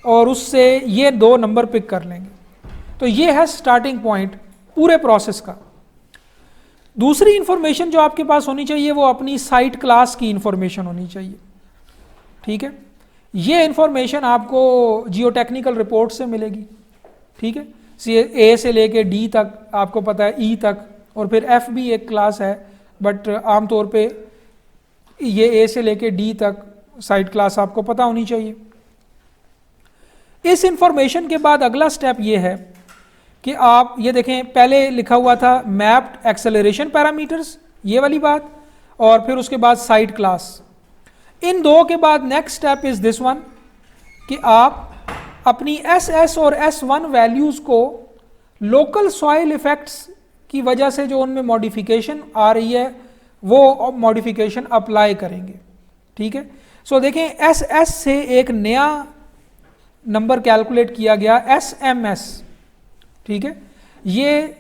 और उससे ये दो नंबर पिक कर लेंगे। तो ये है स्टार्टिंग पॉइंट पूरे प्रोसेस का। दूसरी इंफॉर्मेशन जो आपके पास होनी चाहिए वो अपनी साइट क्लास की इंफॉर्मेशन होनी चाहिए, ठीक है। ये इंफॉर्मेशन आपको जियोटेक्निकल रिपोर्ट से मिलेगी, ठीक है। A से लेके D तक आपको पता है, E तक, और फिर F भी एक क्लास है, बट आमतौर पे ये A से लेके D तक साइट क्लास आपको पता होनी चाहिए। इस इंफॉर्मेशन के बाद अगला स्टेप ये है कि आप ये देखें, पहले लिखा हुआ था मैप्ड एक्सेलरेशन पैरामीटर्स, ये वाली बात, और फिर उसके बाद साइट क्लास। इन दो के बाद next step is this one कि आप अपनी SS और S1 वैल्यूज़ को लोकल सॉइल इफेक्ट्स की वजह से जो उनमें मॉडिफिकेशन आ रही है वो मॉडिफिकेशन अप्लाई करेंगे, ठीक है। सो देखें, SS से एक नया नंबर कैलकुलेट किया गया SMS, ठीक है। ये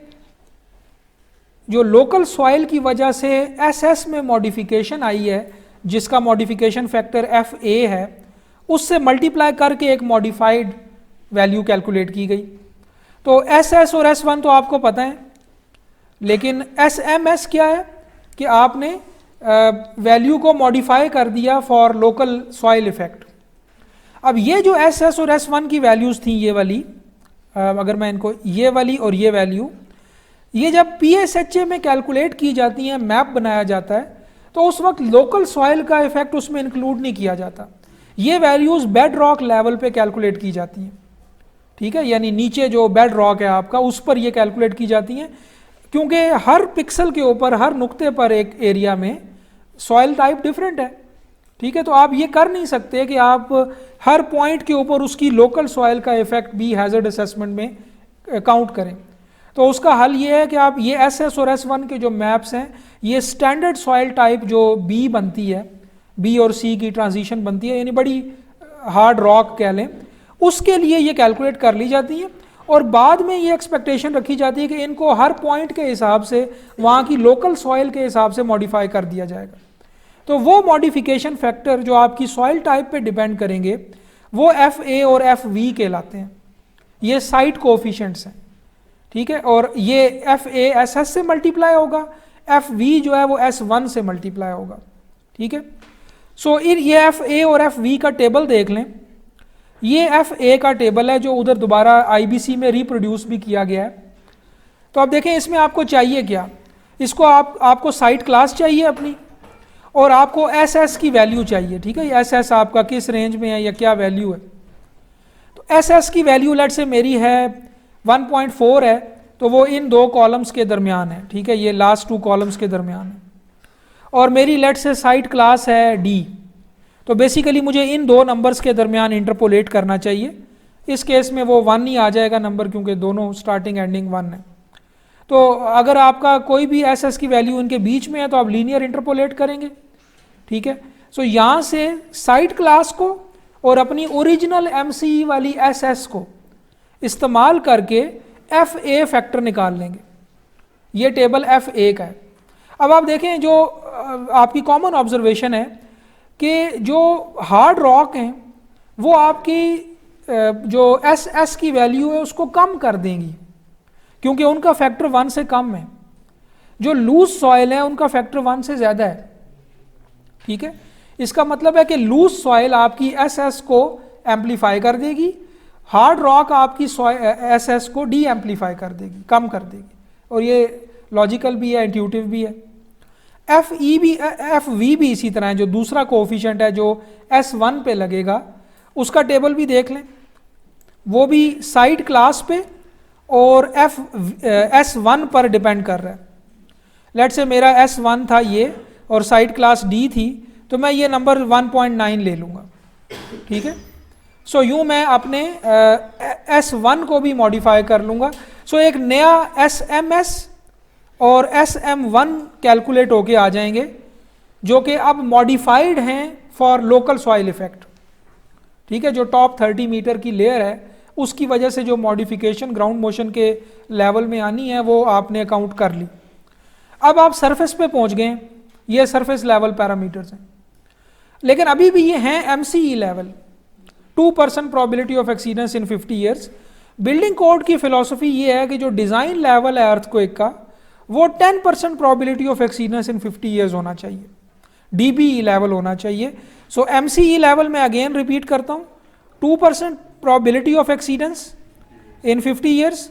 जो लोकल सॉइल की वजह से SS में मॉडिफिकेशन आई है, जिसका मॉडिफिकेशन फैक्टर FA है, उससे मल्टीप्लाई करके एक मॉडिफाइड वैल्यू कैलकुलेट की गई। तो SS और S1 तो आपको पता है, लेकिन SMS क्या है कि आपने वैल्यू को मॉडिफाई कर दिया फॉर लोकल सॉइल इफेक्ट। अब ये जो SS और S1 की वैल्यूज़ थी, ये वाली, अगर मैं इनको ये वाली और ये वैल्यू, ये जब PSHA में कैलकुलेट की जाती हैं, मैप बनाया जाता है, तो उस वक्त लोकल सॉइल का इफेक्ट उसमें इंक्लूड नहीं किया जाता। ये वैल्यूज़ बेड रॉक लेवल पे कैलकुलेट की जाती हैं, ठीक है। यानी नीचे जो बेड रॉक है आपका, उस पर ये कैलकुलेट की जाती हैं, क्योंकि हर पिक्सल के ऊपर, हर नुक्ते पर एक एरिया में सॉइल टाइप डिफरेंट है, ठीक है। तो आप ये कर नहीं सकते कि आप हर पॉइंट के ऊपर उसकी लोकल सॉइल का इफेक्ट भी हैज़र्ड असेसमेंट में काउंट करें। तो उसका हल ये है कि आप ये SS और S1 के जो मैप्स हैं, ये स्टैंडर्ड सॉइल टाइप जो B बनती है, B और C की ट्रांजिशन बनती है, यानी बड़ी हार्ड रॉक कह लें, उसके लिए ये कैलकुलेट कर ली जाती है। और बाद में ये एक्सपेक्टेशन रखी जाती है कि इनको हर पॉइंट के हिसाब से वहाँ की लोकल सॉइल के हिसाब से मॉडिफाई कर दिया जाएगा। तो वो मॉडिफिकेशन फैक्टर जो आपकी सॉइल टाइप पे डिपेंड करेंगे वो FA और FV कहलाते हैं। ये साइट कोएफिशिएंट्स हैं, ठीक है। और ये FA SS से मल्टीप्लाई होगा, FV जो है वो S1 से मल्टीप्लाई होगा, ठीक है। सो ये FA और FV का टेबल देख लें। ये FA का टेबल है जो उधर दोबारा IBC में रिप्रोड्यूस भी किया गया है। तो अब देखें इसमें आपको चाहिए क्या, इसको आपको साइट क्लास चाहिए अपनी, और आपको SS की वैल्यू चाहिए, ठीक है। SS आपका किस रेंज में है या क्या वैल्यू है। तो SS की वैल्यू लेट से मेरी है 1.4 है, तो वो इन दो कॉलम्स के दरमियान है, ठीक है, ये लास्ट 2 कॉलम्स के दरमियान है। और मेरी लेट से साइट क्लास है D, तो बेसिकली मुझे इन दो नंबर्स के दरमियान इंटरपोलेट करना चाहिए। इस केस में वो 1 ही आ जाएगा नंबर, क्योंकि दोनों स्टार्टिंग एंडिंग 1 है। तो अगर आपका कोई भी SS की वैल्यू इनके बीच में है तो आप लीनियर इंटरपोलेट करेंगे, ठीक है। सो यहाँ से साइट क्लास को और अपनी ओरिजिनल MCE वाली SS को इस्तेमाल करके FA फैक्टर निकाल लेंगे। ये टेबल FA का है। अब आप देखें जो आपकी कॉमन ऑब्जर्वेशन है कि जो हार्ड रॉक हैं वो आपकी जो SS की वैल्यू है उसको कम कर देंगी, क्योंकि उनका फैक्टर 1 से कम है। जो लूज सॉइल है उनका फैक्टर 1 से ज़्यादा है, ठीक है। इसका मतलब है कि लूज सॉइल आपकी SS को एम्पलीफाई कर देगी, हार्ड रॉक आपकी SS को डी एम्पलीफाई कर देगी, कम कर देगी। और ये लॉजिकल भी है, इंट्यूटिव भी है। FV भी इसी तरह है, जो दूसरा कोएफिशिएंट है जो S1 पे लगेगा, उसका टेबल भी देख लें। वो भी साइट क्लास पे और S1 पर डिपेंड कर रहा है। लेट से मेरा S1 था ये और साइट क्लास D थी, तो मैं ये नंबर 1.9 ले लूँगा, ठीक है। सो यूँ मैं अपने S1 को भी मॉडिफाई कर लूँगा। सो एक नया SMS और SM1 कैलकुलेट होके आ जाएंगे, जो कि अब मॉडिफाइड हैं फॉर लोकल सॉइल इफेक्ट, ठीक है। जो टॉप 30 मीटर की लेयर है उसकी वजह से जो मॉडिफिकेशन ग्राउंड मोशन के लेवल में आनी है वो आपने अकाउंट कर ली। अब आप सरफेस पे पहुंच गए, ये सरफेस लेवल पैरामीटर्स हैं, लेकिन अभी भी ये हैं MCE level, 2% probability of exceedance in 50 years. Building code की फिलॉसफी ये है कि जो डिज़ाइन लेवल है अर्थक्वेक का वो 10% probability of exceedance in 50 years होना चाहिए, DBE लेवल होना चाहिए। सो MCE लेवल में अगेन रिपीट करता हूँ, 2% probability of exceedance in 50 years,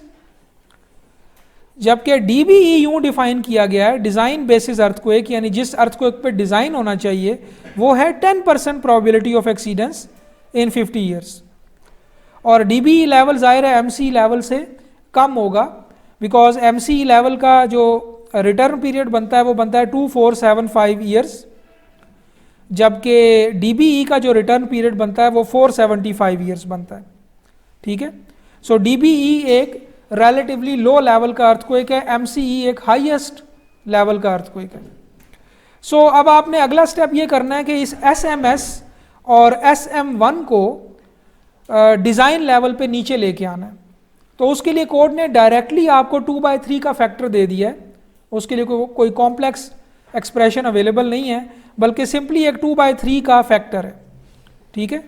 जबकि DBE यूँ डिफाइन किया गया है डिज़ाइन बेसिस अर्थक्वेक, यानी जिस अर्थक्वेक पे डिज़ाइन होना चाहिए वो है 10% probability of exceedance in 50 years. और DBE लेवल ज़ाहिर है MCE लेवल से कम होगा, बिकॉज MCE लेवल का जो रिटर्न पीरियड बनता है वो बनता है 2475 ईयर्स, जबकि DBE का जो रिटर्न पीरियड बनता है वो 475 ईयर्स बनता है, ठीक है। सो DBE एक रिलेटिवली लो लेवल का अर्थक्वेक है, MCE एक हाईएस्ट लेवल का अर्थक्वेक है। सो अब आपने अगला स्टेप ये करना है कि इस SMS और SM1 को डिज़ाइन लेवल पे नीचे लेके आना है। तो उसके लिए कोड ने डायरेक्टली आपको 2/3 का फैक्टर दे दिया है, उसके लिए कोई कॉम्प्लेक्स एक्सप्रेशन अवेलेबल नहीं है, बल्कि सिंपली एक 2/3 का फैक्टर है, ठीक है।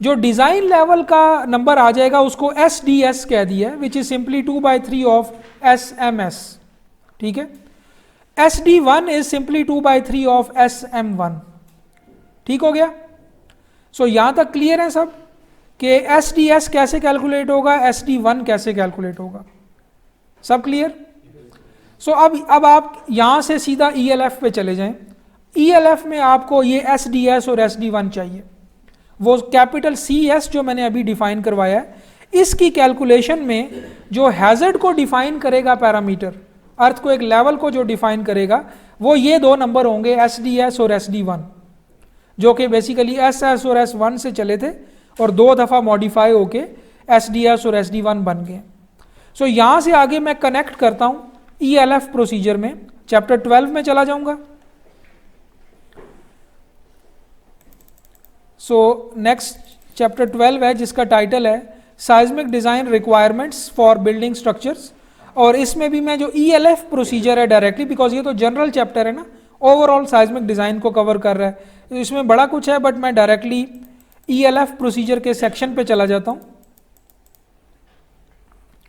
जो डिज़ाइन लेवल का नंबर आ जाएगा उसको SDS कह दिया है, which is simply 2/3 of SMS, ठीक है। SD1 is simply 2/3 of SM1, ठीक हो गया। सो यहाँ तक क्लियर है सब कि SDS कैसे कैलकुलेट होगा, SD1 कैसे कैलकुलेट होगा, सब क्लियर। सो अब आप यहाँ से सीधा ELF पे चले जाएं। ELF में आपको ये SDS और SD1 चाहिए, वो कैपिटल CS जो मैंने अभी डिफाइन करवाया है, इसकी कैलकुलेशन में जो हैजर्ड को डिफाइन करेगा पैरामीटर, अर्थक्वेक लेवल को जो डिफाइन करेगा, वो ये दो नंबर होंगे SDS और SD1, जो कि बेसिकली SS और S1 से चले थे और 2 दफ़ा मॉडिफाई होके SDS और SD1 बन गए। सो यहाँ से आगे मैं कनेक्ट करता हूँ ELF प्रोसीजर में, चैप्टर 12 में चला जाऊँगा। सो नेक्स्ट चैप्टर 12 है जिसका टाइटल है seismic design requirements for building structures, और इसमें भी मैं जो ELF प्रोसीजर है डायरेक्टली, बिकॉज ये तो जनरल चैप्टर है ना, ओवरऑल साइज्मिक डिज़ाइन को कवर कर रहा है, तो इसमें बड़ा कुछ है, बट मैं डायरेक्टली ELF प्रोसीजर के सेक्शन पे चला जाता हूँ।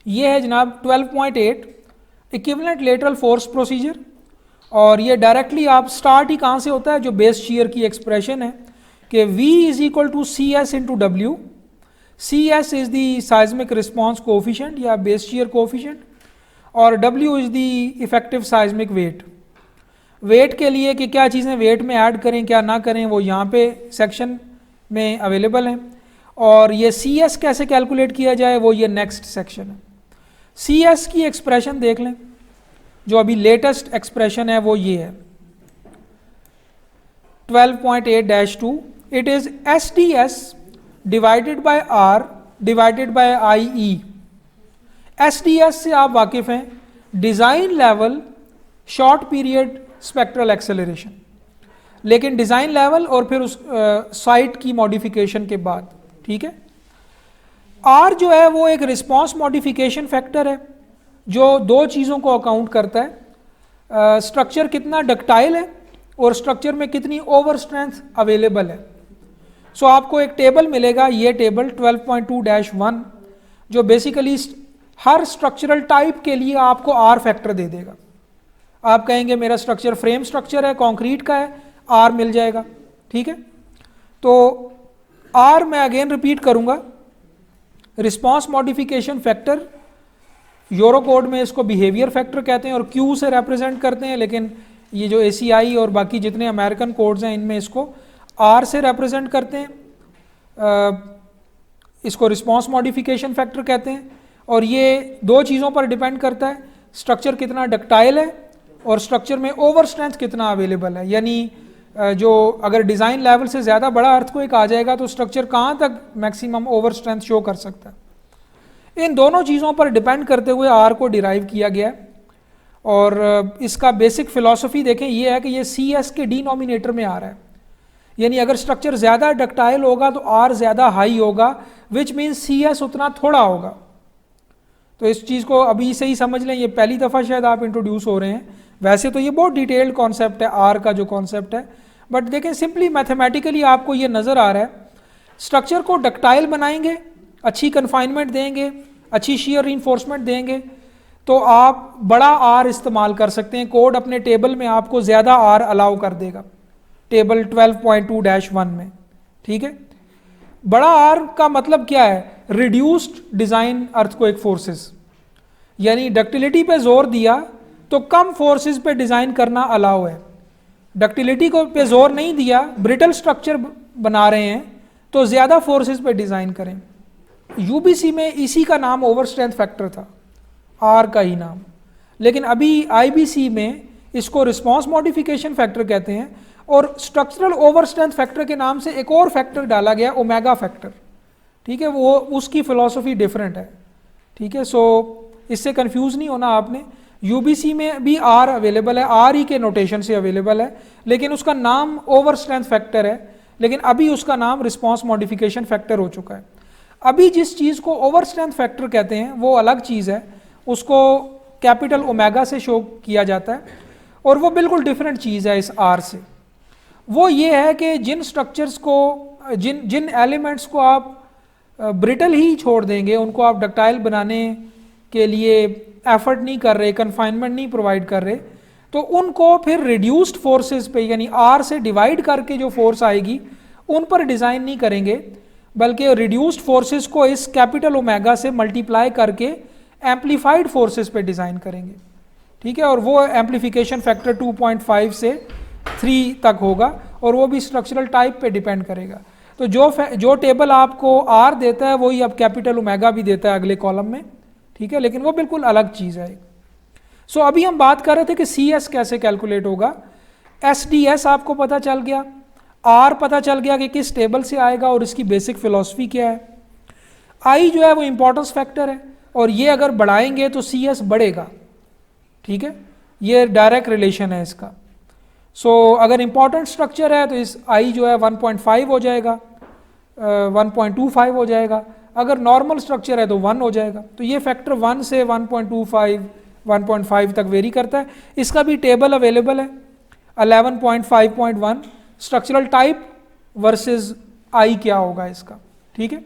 ये है जनाब 12.8 इक्विवेलेंट लेटरल फोर्स प्रोसीजर, और ये डायरेक्टली आप स्टार्ट ही कहाँ से होता है, जो बेस शीयर की एक्सप्रेशन है कि V is equal to CS into W। CS is the seismic response coefficient या बेस शीयर कोफिशिएंट, और W is the effective seismic weight. Weight के लिए कि क्या चीज़ें वेट में ऐड करें क्या ना करें, वो यहाँ पे सेक्शन में अवेलेबल हैं, और ये CS कैसे कैलकुलेट किया जाए वो ये नेक्स्ट सेक्शन है। CS की एक्सप्रेशन देख लें, जो अभी लेटेस्ट एक्सप्रेशन है वो ये है 12.8-2, it is SDS divided by R divided by IE। SDS से आप वाकिफ हैं, design level short period spectral acceleration, लेकिन डिज़ाइन लेवल और फिर उस साइट की मॉडिफिकेशन के बाद, ठीक है। R जो है वो एक रिस्पॉन्स मॉडिफिकेशन फैक्टर है जो दो चीज़ों को अकाउंट करता है, स्ट्रक्चर कितना डक्टाइल है और स्ट्रक्चर में कितनी ओवर स्ट्रेंथ अवेलेबल है। सो आपको एक टेबल मिलेगा, ये टेबल 12.2-1, जो बेसिकली हर स्ट्रक्चरल टाइप के लिए आपको R फैक्टर दे देगा। आप कहेंगे मेरा स्ट्रक्चर फ्रेम स्ट्रक्चर है, कंक्रीट का है, R मिल जाएगा, ठीक है। तो R मैं अगेन रिपीट करूंगा, response modification factor, euro code में इसको बिहेवियर फैक्टर कहते हैं और Q से रिप्रेजेंट करते हैं, लेकिन ये जो ACI और बाकी जितने अमेरिकन कोड्स हैं इनमें इसको R से रिप्रेजेंट करते हैं, इसको रिस्पॉन्स मॉडिफिकेशन फैक्टर कहते हैं। और ये दो चीज़ों पर डिपेंड करता है, स्ट्रक्चर कितना डक्टाइल है और स्ट्रक्चर में ओवर स्ट्रेंथ कितना अवेलेबल है, यानी जो अगर डिज़ाइन लेवल से ज़्यादा बड़ा अर्थक्वेक आ जाएगा तो स्ट्रक्चर कहाँ तक मैक्सिमम ओवर स्ट्रेंथ शो कर सकता है। इन दोनों चीज़ों पर डिपेंड करते हुए R को डिराइव किया गया है, और इसका बेसिक फिलॉसफी देखें ये है कि ये CS के डिनोमिनेटर में आ रहा है, यानी अगर स्ट्रक्चर ज़्यादा डक्टाइल होगा तो R ज़्यादा हाई होगा, विच मीन्स CS उतना थोड़ा होगा। तो इस चीज़ को अभी से ही समझ लें, ये पहली दफ़ा शायद आप इंट्रोड्यूस हो रहे हैं, वैसे तो ये बहुत डिटेल्ड कॉन्सेप्ट है R का जो कॉन्सेप्ट है, बट देखें सिंपली मैथमेटिकली आपको ये नज़र आ रहा है, स्ट्रक्चर को डक्टाइल बनाएंगे, अच्छी कन्फाइनमेंट देंगे, अच्छी शीयर रीइंफोर्समेंट देंगे, तो आप बड़ा R इस्तेमाल कर सकते हैं। कोड अपने टेबल में आपको ज़्यादा R अलाउ कर देगा, टेबल 12.2-1 में, ठीक है। बड़ा R का मतलब क्या है, रिड्यूस्ड डिज़ाइन अर्थक्वेक फोर्सेस, यानी डक्टिलिटी पे जोर दिया तो कम फोर्सेस पे डिज़ाइन करना अलाउ है, डक्टिलिटी को पे जोर नहीं दिया, ब्रिटल स्ट्रक्चर बना रहे हैं तो ज़्यादा फोर्सेस पे डिज़ाइन करें। UBC में इसी का नाम ओवर स्ट्रेंथ फैक्टर था, R का ही नाम, लेकिन अभी IBC में इसको रिस्पॉन्स मॉडिफिकेशन फैक्टर कहते हैं, और स्ट्रक्चरल ओवर स्ट्रेंथ फैक्टर के नाम से एक और फैक्टर डाला गया, ओमेगा फैक्टर, ठीक है, वो उसकी फिलॉसफी डिफरेंट है, ठीक है। सो इससे कंफ्यूज नहीं होना आपने, UBC में भी R अवेलेबल है, RE के नोटेशन से अवेलेबल है, लेकिन उसका नाम ओवर स्ट्रेंथ फैक्टर है, लेकिन अभी उसका नाम रिस्पॉन्स मॉडिफिकेशन फैक्टर हो चुका है। अभी जिस चीज़ को ओवर स्ट्रेंथ फैक्टर कहते हैं वो अलग चीज़ है, उसको कैपिटल ओमेगा से शो किया जाता है, और वो बिल्कुल डिफरेंट चीज़ है इस R से। वो ये है कि जिन स्ट्रक्चर्स को, जिन एलिमेंट्स को आप ब्रिटल ही छोड़ देंगे, उनको आप डक्टाइल बनाने के लिए एफर्ट नहीं कर रहे, कन्फाइनमेंट नहीं प्रोवाइड कर रहे, तो उनको फिर रिड्यूस्ड फोर्सेस पे, यानी R से डिवाइड करके जो फोर्स आएगी उन पर डिज़ाइन नहीं करेंगे, बल्कि रिड्यूस्ड फोर्सेस को इस कैपिटल ओमेगा से मल्टीप्लाई करके एम्पलीफाइड फोर्सेस पे डिज़ाइन करेंगे, ठीक है। और वो एम्पलीफिकेशन फैक्टर 2.5 से 3 तक होगा, और वो भी स्ट्रक्चरल टाइप पे डिपेंड करेगा। तो जो टेबल आपको R देता है वही अब कैपिटल ओमेगा भी देता है अगले कॉलम में, ठीक है, लेकिन वो बिल्कुल अलग चीज़ है। सो अभी हम बात कर रहे थे कि CS कैसे कैलकुलेट होगा, SDS आपको पता चल गया, R पता चल गया कि किस टेबल से आएगा और इसकी बेसिक फिलॉसफी क्या है। I जो है वो इंपॉर्टेंस फैक्टर है, और ये अगर बढ़ाएंगे तो CS बढ़ेगा, ठीक है, ये डायरेक्ट रिलेशन है इसका। सो अगर इंपॉर्टेंट स्ट्रक्चर है तो इस I जो है 1.5 हो जाएगा, 1.25 हो जाएगा, अगर नॉर्मल स्ट्रक्चर है तो 1 हो जाएगा। तो ये फैक्टर 1 से 1.25 1.5 तक वेरी करता है। इसका भी टेबल अवेलेबल है 11.5.1 स्ट्रक्चरल टाइप वर्सेस आई क्या होगा इसका, ठीक है।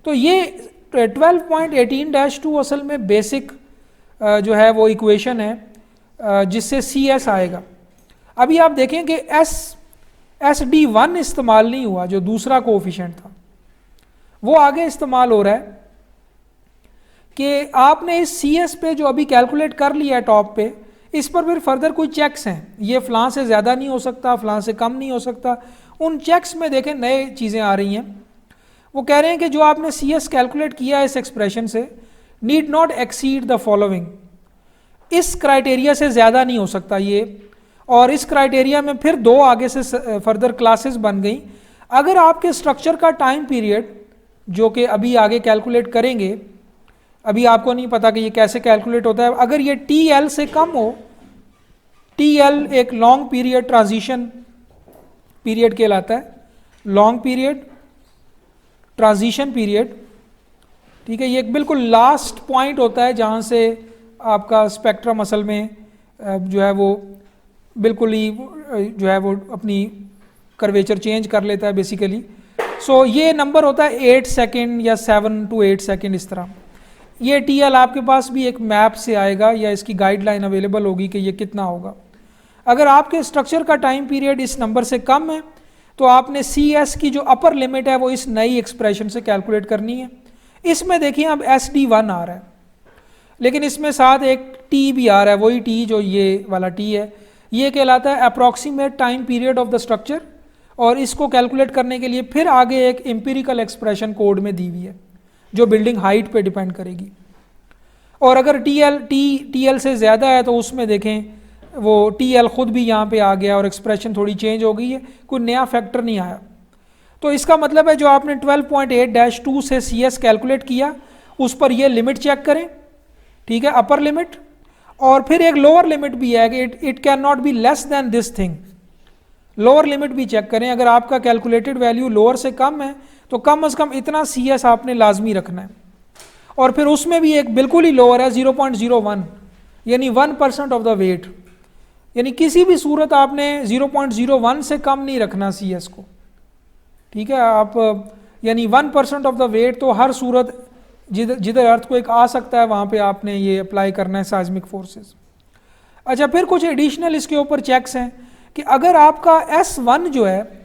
तो ये 12.18-2 असल में बेसिक जो है वो इक्वेशन है जिससे सी एस आएगा। अभी आप देखें कि SD1 इस्तेमाल नहीं हुआ, जो दूसरा कोएफिशिएंट था वो आगे इस्तेमाल हो रहा है कि आपने इस CS पे जो अभी कैलकुलेट कर लिया है टॉप पे, इस पर फिर फर्दर कोई चेक्स हैं, ये फलां से ज़्यादा नहीं हो सकता, फलां से कम नहीं हो सकता। उन चेक्स में देखें नए चीज़ें आ रही हैं। वो कह रहे हैं कि जो आपने CS कैलकुलेट किया है इस एक्सप्रेशन से, need not exceed the following, इस क्राइटेरिया से ज़्यादा नहीं हो सकता ये। और इस क्राइटेरिया में फिर दो आगे से फर्दर क्लासेस बन गई। अगर आपके स्ट्रक्चर का टाइम पीरियड जो कि अभी आगे कैलकुलेट करेंगे, अभी आपको नहीं पता कि ये कैसे कैलकुलेट होता है, अगर ये TL से कम हो, TL एक लॉन्ग पीरियड ट्रांजिशन पीरियड कहलाता है, लॉन्ग पीरियड ट्रांजिशन पीरियड, ठीक है। ये एक बिल्कुल लास्ट पॉइंट होता है जहाँ से आपका स्पेक्ट्रम असल में जो है वो बिल्कुल ही जो है वो अपनी कर्वेचर चेंज कर लेता है बेसिकली। सो ये नंबर होता है 8 सेकेंड या 7 to 8 सेकेंड इस तरह। ये TL आपके पास भी एक मैप से आएगा या इसकी गाइडलाइन अवेलेबल होगी कि ये कितना होगा। अगर आपके स्ट्रक्चर का टाइम पीरियड इस नंबर से कम है तो आपने CS की जो अपर लिमिट है वो इस नई एक्सप्रेशन से कैलकुलेट करनी है। इसमें देखिए अब SD1 आ रहा है, लेकिन इसमें साथ एक T भी आ रहा है, वही T जो ये वाला T है, ये कहलाता है approximate time period of the structure. और इसको कैलकुलेट करने के लिए फिर आगे एक एम्पिरिकल एक्सप्रेशन कोड में दी हुई है जो बिल्डिंग हाइट पे डिपेंड करेगी। और अगर TL से ज़्यादा है तो उसमें देखें वो TL खुद भी यहाँ पे आ गया और एक्सप्रेशन थोड़ी चेंज हो गई है, कोई नया फैक्टर नहीं आया। तो इसका मतलब है जो आपने 12.8-2 से CS कैलकुलेट किया उस पर ये लिमिट चेक करें, ठीक है, अपर लिमिट। और फिर एक लोअर लिमिट भी है कि it can not be less than this thing, lower limit भी चेक करें। अगर आपका कैलकुलेटेड वैल्यू लोअर से कम है तो कम से कम इतना CS आपने लाजमी रखना है। और फिर उसमें भी एक बिल्कुल ही लोअर है 0.01, यानी 1% ऑफ द वेट, यानी किसी भी सूरत आपने 0.01 से कम नहीं रखना CS को, ठीक है। आप यानी 1% ऑफ द वेट, तो हर सूरत जिधर अर्थक्वेक आ सकता है वहाँ पे आपने ये अप्लाई करना है साइज्मिक फोर्सेस। अच्छा, फिर कुछ एडिशनल इसके ऊपर चेक्स हैं कि अगर आपका S1 जो है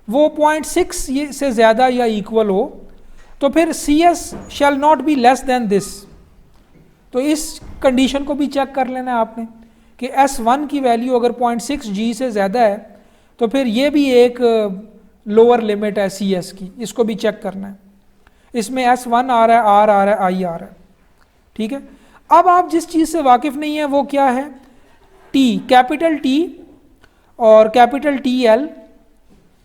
वो 0.6 से ज़्यादा या इक्वल हो तो फिर CS shall not be less than this. तो इस कंडीशन को भी चेक कर लेना है आपने कि S1 की वैल्यू अगर 0.6 G से ज़्यादा है तो फिर ये भी एक लोअर लिमिट है CS की, इसको भी चेक करना है। इसमें S1 आ रहा है, R आ रहा है, I आ रहा है, ठीक है। अब आप जिस चीज़ से वाकिफ़ नहीं है वो क्या है, T, कैपिटल T और कैपिटल TL,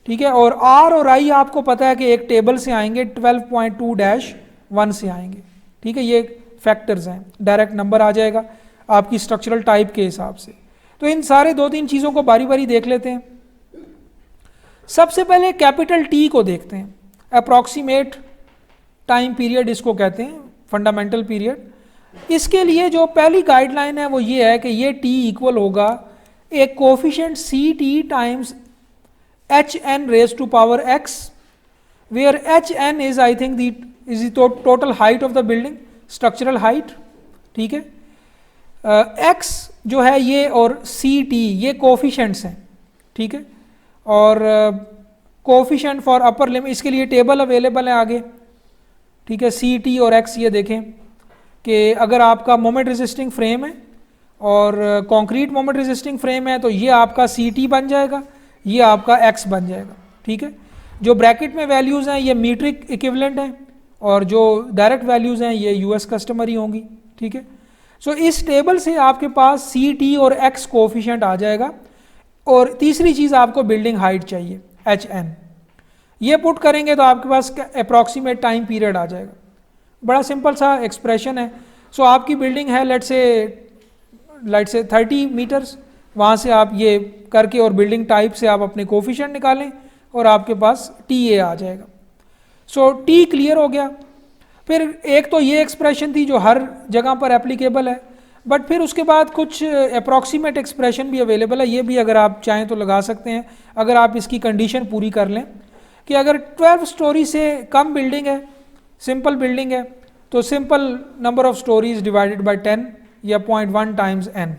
ठीक है। और R और I आपको पता है कि एक टेबल से आएंगे, 12.2-1 से आएंगे, ठीक है। ये फैक्टर्स हैं, डायरेक्ट नंबर आ जाएगा आपकी स्ट्रक्चरल टाइप के हिसाब से। तो इन सारे 2-3 चीज़ों को बारी बारी देख लेते हैं। सबसे पहले कैपिटल T को देखते हैं, अप्रॉक्सीमेट टाइम पीरियड इसको कहते हैं, फंडामेंटल पीरियड। इसके लिए जो पहली गाइडलाइन है वो ये है कि ये T इक्वल होगा एक coefficient CT times HN raise to power X, where HN is I think is the total height of the building, structural height, ठीक है। X जो है ये और CT ये कोफिशिएंट्स हैं, ठीक है। और कोफिशिएंट फॉर अपर लिमिट, इसके लिए टेबल अवेलेबल है आगे, ठीक है। CT और X ये देखें कि अगर आपका मोमेंट रेजिस्टिंग फ्रेम है और कंक्रीट मोमेंट रेजिस्टिंग फ्रेम है तो ये आपका CT बन जाएगा, ये आपका X बन जाएगा, ठीक है। जो ब्रैकेट में वैल्यूज़ हैं ये मीट्रिक इक्विवेलेंट हैं और जो डायरेक्ट वैल्यूज़ हैं ये US कस्टमरी होंगी, ठीक है। सो इस टेबल से आपके पास CT और X कोफिशिएंट आ जाएगा। और तीसरी चीज़ आपको बिल्डिंग हाइट चाहिए HN, ये पुट करेंगे तो आपके पास अप्रॉक्सीमेट टाइम पीरियड आ जाएगा। बड़ा सिंपल सा एक्सप्रेशन है। सो आपकी बिल्डिंग है लेट्स से 30 मीटर्स, वहाँ से आप ये करके और बिल्डिंग टाइप से आप अपने कोफिशिएंट निकालें और आपके पास TA आ जाएगा। सो T क्लियर हो गया। फिर एक तो ये एक्सप्रेशन थी जो हर जगह पर एप्लीकेबल है, बट फिर उसके बाद कुछ अप्रॉक्सीमेट एक्सप्रेशन भी अवेलेबल है, ये भी अगर आप चाहें तो लगा सकते हैं, अगर आप इसकी कंडीशन पूरी कर लें कि अगर 12 स्टोरी से कम बिल्डिंग है, सिंपल बिल्डिंग है, तो simple number of stories divided by 10 या 0.1 टाइम्स n।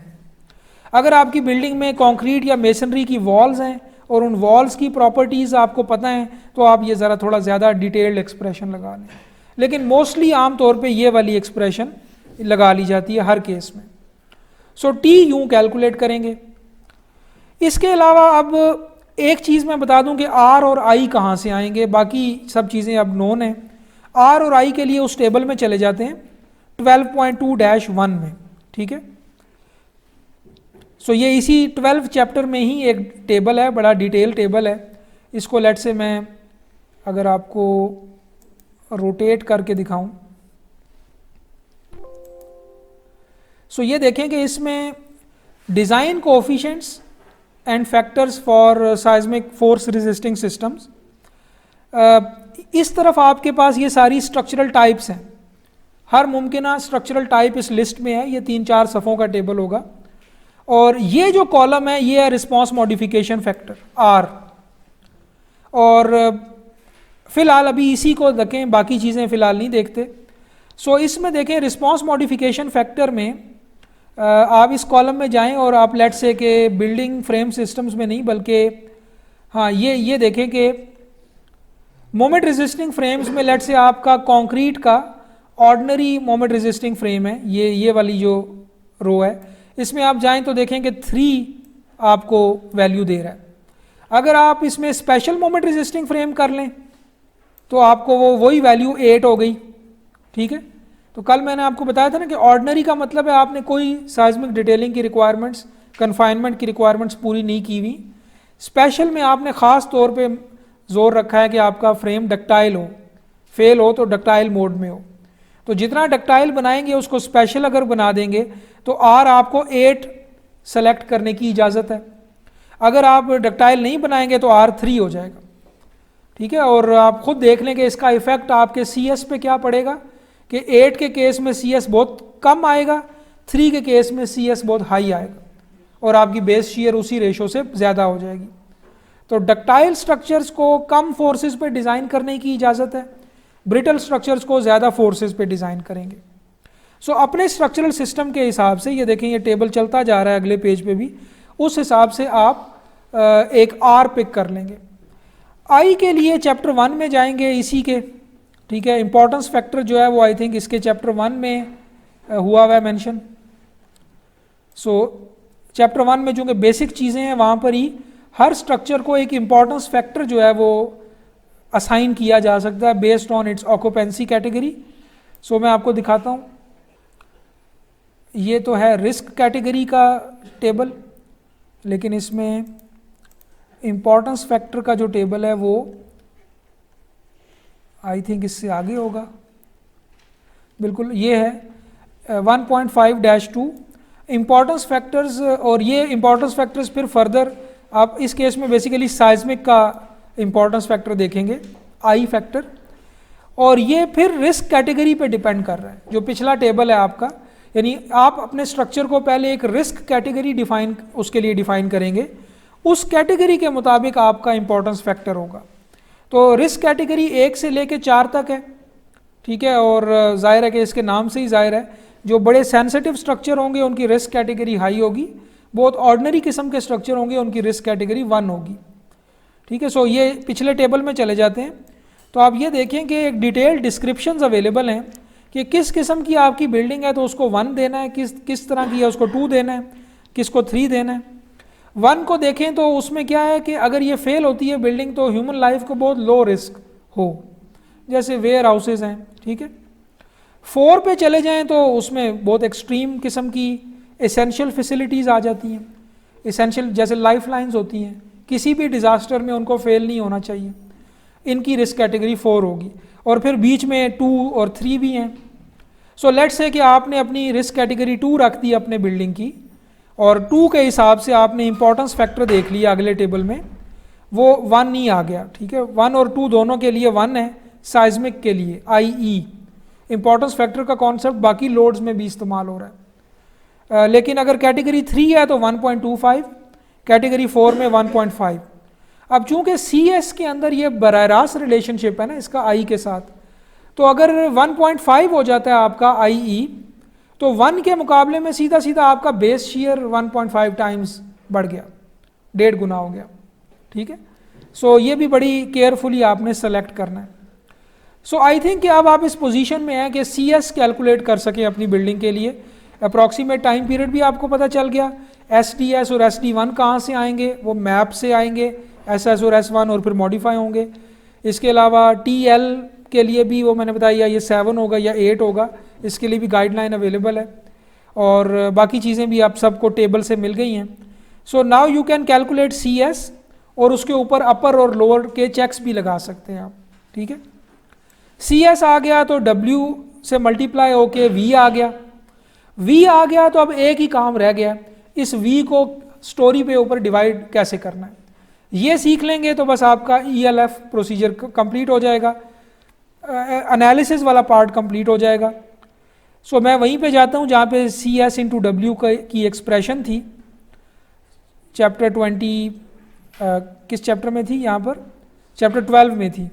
अगर आपकी बिल्डिंग में कंक्रीट या मेसनरी की वॉल्स हैं और उन वॉल्स की प्रॉपर्टीज़ आपको पता हैं, तो आप ये ज़रा थोड़ा ज़्यादा डिटेल्ड एक्सप्रेशन लगा लें, लेकिन मोस्टली आम तौर पे ये वाली एक्सप्रेशन लगा ली जाती है हर केस में। सो टी यूँ कैलकुलेट करेंगे। इसके अलावा अब एक चीज़ मैं बता दूं कि आर और आई कहाँ से आएंगे, बाकी सब चीज़ें अब नोन हैं। आर और आई के लिए उस टेबल में चले जाते हैं 12.2-1 में, ठीक है। सो ये इसी 12 चैप्टर में ही एक टेबल है, बड़ा डिटेल टेबल है। इसको लेट से मैं अगर आपको रोटेट करके दिखाऊं, सो ये देखें कि इसमें design coefficients and factors for seismic force resisting systems, इस तरफ आपके पास ये सारी स्ट्रक्चरल टाइप्स हैं, हर मुमकिन स्ट्रक्चरल टाइप इस लिस्ट में है, ये 3-4 सफ़ों का टेबल होगा। और ये जो कॉलम है ये है रिस्पॉन्स मॉडिफिकेशन फैक्टर आर, और फ़िलहाल अभी इसी को देखें, बाकी चीज़ें फ़िलहाल नहीं देखते। सो इसमें देखें रिस्पॉन्स मॉडिफिकेशन फैक्टर में आप इस कॉलम में जाएं और आप लेट से के बिल्डिंग फ्रेम सिस्टम्स में नहीं बल्कि हाँ ये देखें कि मोमेंट रेजिस्टिंग फ्रेम्स में लेट से आपका कंक्रीट का ऑर्डिनरी मोमेंट रेजिस्टिंग फ्रेम है, ये वाली जो रो है, इसमें आप जाएं तो देखें कि 3 आपको वैल्यू दे रहा है। अगर आप इसमें स्पेशल मोमेंट रेजिस्टिंग फ्रेम कर लें तो आपको वही वैल्यू 8 हो गई, ठीक है। तो कल मैंने आपको बताया था ना कि ऑर्डिनरी का मतलब है आपने कोई साइज्मिक डिटेलिंग की रिक्वायरमेंट्स, कन्फाइनमेंट की रिक्वायरमेंट्स पूरी नहीं की हुई। स्पेशल में आपने ख़ास तौर पे जोर रखा है कि आपका फ्रेम डक्टाइल हो, फेल हो तो डक्टाइल मोड में हो। तो जितना डक्टाइल बनाएंगे उसको स्पेशल अगर बना देंगे तो आर आपको 8 सेलेक्ट करने की इजाज़त है। अगर आप डक्टाइल नहीं बनाएंगे तो आर 3 हो जाएगा, ठीक है। और आप खुद देख लें कि इसका इफेक्ट आपके सी एस पे क्या पड़ेगा कि 8 के केस में सी एस बहुत कम आएगा, 3 के केस में सी एस बहुत हाई आएगा, और आपकी बेस शेयर उसी रेशो से ज़्यादा हो जाएगी। तो डक्टाइल स्ट्रक्चर्स को कम फोर्सेस पे डिज़ाइन करने की इजाज़त है, ब्रिटल स्ट्रक्चर्स को ज़्यादा फोर्सेस पे डिज़ाइन करेंगे। सो अपने स्ट्रक्चरल सिस्टम के हिसाब से ये देखें, ये टेबल चलता जा रहा है अगले पेज पे भी, उस हिसाब से आप एक आर पिक कर लेंगे। आई के लिए चैप्टर 1 में जाएंगे इसी के, ठीक है। इंपॉर्टेंस फैक्टर जो है वो आई थिंक इसके चैप्टर 1 में हुआ हुआ है मेंशन। सो चैप्टर 1 में जो कि बेसिक चीज़ें हैं वहाँ पर ही हर स्ट्रक्चर को एक इंपॉर्टेंस फैक्टर जो है वो असाइन किया जा सकता है based on its occupancy category. So मैं आपको दिखाता हूँ, ये तो है रिस्क कैटेगरी का टेबल, लेकिन इसमें इंपॉर्टेंस फैक्टर का जो टेबल है वो आई थिंक इससे आगे होगा। बिल्कुल ये है 1.5-2 इंपॉर्टेंस फैक्टर्स, और ये इंपॉर्टेंस फैक्टर्स फिर फर्दर आप इस केस में बेसिकली साइज्मिक का इंपॉर्टेंस फैक्टर देखेंगे, आई फैक्टर, और ये फिर रिस्क कैटेगरी पे डिपेंड कर रहा है। जो पिछला टेबल है आपका, यानी आप अपने स्ट्रक्चर को पहले एक रिस्क कैटेगरी उसके लिए डिफाइन करेंगे, उस कैटेगरी के मुताबिक आपका इंपॉर्टेंस फैक्टर होगा। तो रिस्क कैटेगरी 1 से लेकर 4 तक है, ठीक है। और जाहिर है कि इसके नाम से ही जाहिर है जो बड़े सेंसिटिव स्ट्रक्चर होंगे उनकी रिस्क कैटेगरी हाई होगी, बहुत ऑर्डिनरी किस्म के स्ट्रक्चर होंगे उनकी रिस्क कैटेगरी 1 होगी, ठीक है। सो ये पिछले टेबल में चले जाते हैं तो आप ये देखें कि एक डिटेल्ड डिस्क्रिप्शंस अवेलेबल हैं कि किस किस्म की आपकी बिल्डिंग है तो उसको 1 देना है, किस तरह की है उसको 2 देना है, किसको 3 देना है। 1 को देखें तो उसमें क्या है कि अगर ये फेल होती है बिल्डिंग तो ह्यूमन लाइफ को बहुत लो रिस्क हो, जैसे वेयर हाउसेज हैं, ठीक है। 4 पे चले जाएं तो उसमें बहुत एक्सट्रीम किस्म की एसेंशियल फैसिलिटीज़ आ जाती हैं, एसेंशियल जैसे लाइफ लाइन्स होती हैं, किसी भी डिज़ास्टर में उनको फेल नहीं होना चाहिए, इनकी रिस्क कैटेगरी 4 होगी। और फिर बीच में 2 और 3 भी हैं। सो लेट्स से कि आपने अपनी रिस्क कैटेगरी 2 रख दी अपने बिल्डिंग की, और 2 के हिसाब से आपने इंपॉर्टेंस फैक्टर देख लिया अगले टेबल में, वो 1 नहीं आ गया, ठीक है। 1 और 2 दोनों के लिए 1 है, साइज्मिक के लिए IE, इंपॉर्टेंस फैक्टर का कॉन्सेप्ट बाकी लोड्स में भी इस्तेमाल हो रहा है। लेकिन अगर कैटेगरी 3 है तो 1.25, कैटेगरी 4 में 1.5। अब चूंकि CS के अंदर ये बराह रास्त रिलेशनशिप है ना इसका I के साथ, तो अगर 1.5 हो जाता है आपका IE, तो 1 के मुकाबले में सीधा सीधा आपका बेस शेयर 1.5 टाइम्स बढ़ गया, 1.5 गुना हो गया। ठीक है, सो ये भी बड़ी केयरफुली आपने सेलेक्ट करना है। सो आई थिंक कि अब आप इस पोजीशन में हैं कि CS कैलकुलेट कर सकें अपनी बिल्डिंग के लिए। अप्रॉक्सीमेट टाइम पीरियड भी आपको पता चल गया। SDS और SD1 कहाँ से आएंगे, वो मैप से आएंगे, SS और S1 और फिर मॉडिफाई होंगे। इसके अलावा TL के लिए भी वो मैंने बताया ये 7 होगा या 8 होगा, इसके लिए भी गाइडलाइन अवेलेबल है, और बाकी चीज़ें भी आप सबको टेबल से मिल गई हैं। So now you can calculate CS, और उसके ऊपर अपर और लोअर के चेक्स भी लगा सकते हैं आप। ठीक है, CS आ गया तो W से मल्टीप्लाई होके V आ गया, V आ गया तो अब एक ही काम रह गया, इस V को स्टोरी पे ऊपर डिवाइड कैसे करना है। ये सीख लेंगे तो बस आपका ELF प्रोसीजर कंप्लीट हो जाएगा, एनालिसिस वाला पार्ट कंप्लीट हो जाएगा। सो मैं वहीं पे जाता हूँ जहाँ पे CS इंटू W की एक्सप्रेशन थी, चैप्टर 20 किस चैप्टर में थी, यहाँ पर चैप्टर 12 में थी।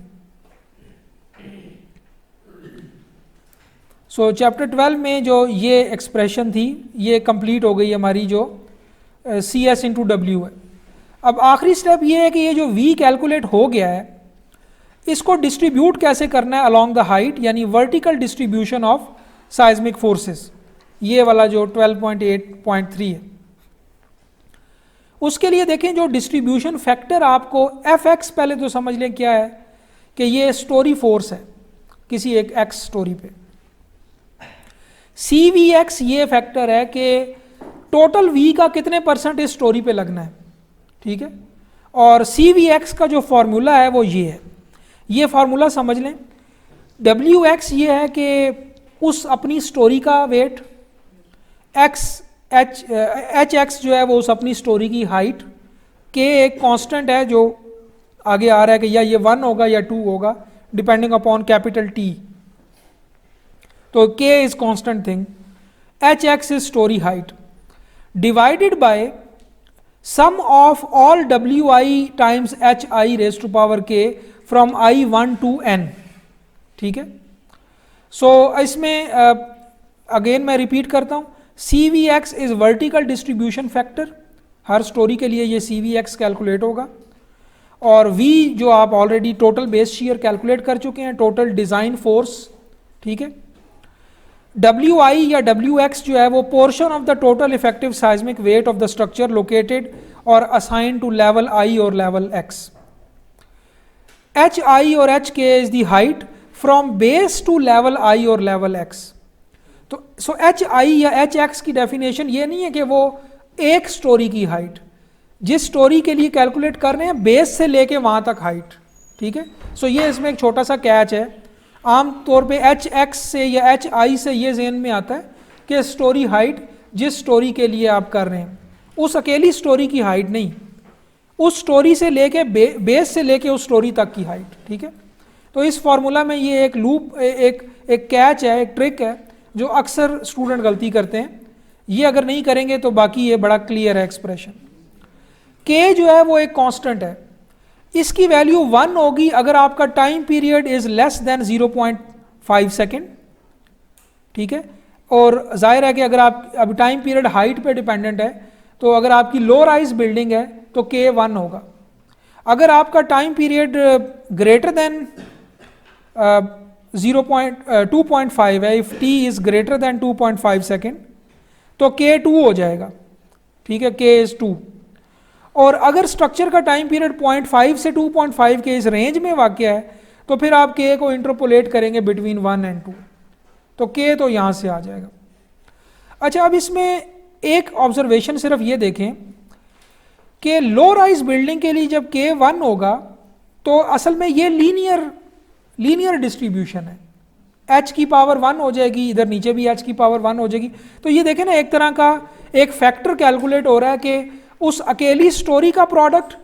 सो चैप्टर 12 में जो ये एक्सप्रेशन थी ये कंप्लीट हो गई हमारी, जो CS इंटू W है। अब आखिरी स्टेप ये है कि ये जो V कैलकुलेट हो गया है इसको डिस्ट्रीब्यूट कैसे करना है अलोंग द हाइट, यानी vertical distribution of seismic forces, ये वाला जो 12.8.3 है। उसके लिए देखें जो डिस्ट्रीब्यूशन फैक्टर आपको Fx पहले तो समझ लें क्या है, कि ये स्टोरी फोर्स है किसी एक X स्टोरी पे। CVx ये फैक्टर है कि टोटल V का कितने % इस स्टोरी पे लगना है। ठीक है, और CVx का जो फॉर्मूला है वो ये है, ये फार्मूला समझ लें। WX ये है कि उस अपनी स्टोरी का वेट, HX जो है वो उस अपनी स्टोरी की हाइट, K एक कांस्टेंट है जो आगे आ रहा है कि या ये 1 होगा या 2 होगा डिपेंडिंग अपॉन कैपिटल T, तो K is constant thing, HX is story height, divided by sum of all WI times HI raise to power K from I1 to N। ठीक है, सो इसमें अगेन मैं रिपीट करता हूँ, CVx is vertical distribution factor, her story के लिए ये CVx कैलकुलेट होगा, और V जो आप already total base share calculate कर चुके हैं, टोटल डिजाइन फोर्स। ठीक है, WI या WX जो है वो portion of the total effective seismic weight of the structure located और असाइन टू लेवल I और लेवल X। HI और HK is the height from base to level I और लेवल X। तो सो HI या HX की डेफिनेशन ये नहीं है कि वो एक स्टोरी की हाइट, जिस स्टोरी के लिए कैलकुलेट कर रहे हैं बेस से लेके वहां तक हाइट। ठीक है, सो ये इसमें एक छोटा सा कैच है, आम तौर पे HX से या HI से ये ज़हन में आता है कि स्टोरी हाइट जिस स्टोरी के लिए आप कर रहे हैं उस अकेली स्टोरी की हाइट नहीं, उस स्टोरी से लेके बेस से लेके उस स्टोरी तक की हाइट। ठीक है, तो इस फॉर्मूला में ये एक लूप, एक कैच है, एक ट्रिक है जो अक्सर स्टूडेंट गलती करते हैं। ये अगर नहीं करेंगे तो बाकी ये बड़ा क्लियर है एक्सप्रेशन। K जो है वो एक कांस्टेंट है, इसकी वैल्यू 1 होगी अगर आपका time period is less than 0.5 second. ठीक है, और जाहिर है कि अगर आप अब टाइम पीरियड हाइट पे डिपेंडेंट है, तो अगर आपकी लो राइज बिल्डिंग है तो K 1 होगा। अगर आपका टाइम पीरियड ग्रेटर देन 2.5 है, if T is greater than 2.5 second, तो K 2 हो जाएगा। ठीक है, K इज 2। और अगर स्ट्रक्चर का टाइम पीरियड 0.5 से 2.5 के इस रेंज में वाक़या है तो फिर आप K को इंटरपोलेट करेंगे बिटवीन 1 एंड 2, तो K तो यहाँ से आ जाएगा। अच्छा, अब इसमें एक ऑब्जर्वेशन सिर्फ ये देखें कि लो राइज बिल्डिंग के लिए जब K 1 होगा तो असल में ये लीनियर डिस्ट्रीब्यूशन है, H की पावर 1 हो जाएगी, इधर नीचे भी H की पावर 1 हो जाएगी। तो ये देखें ना, एक तरह का एक फैक्टर कैलकुलेट हो रहा है कि उस अकेली स्टोरी का product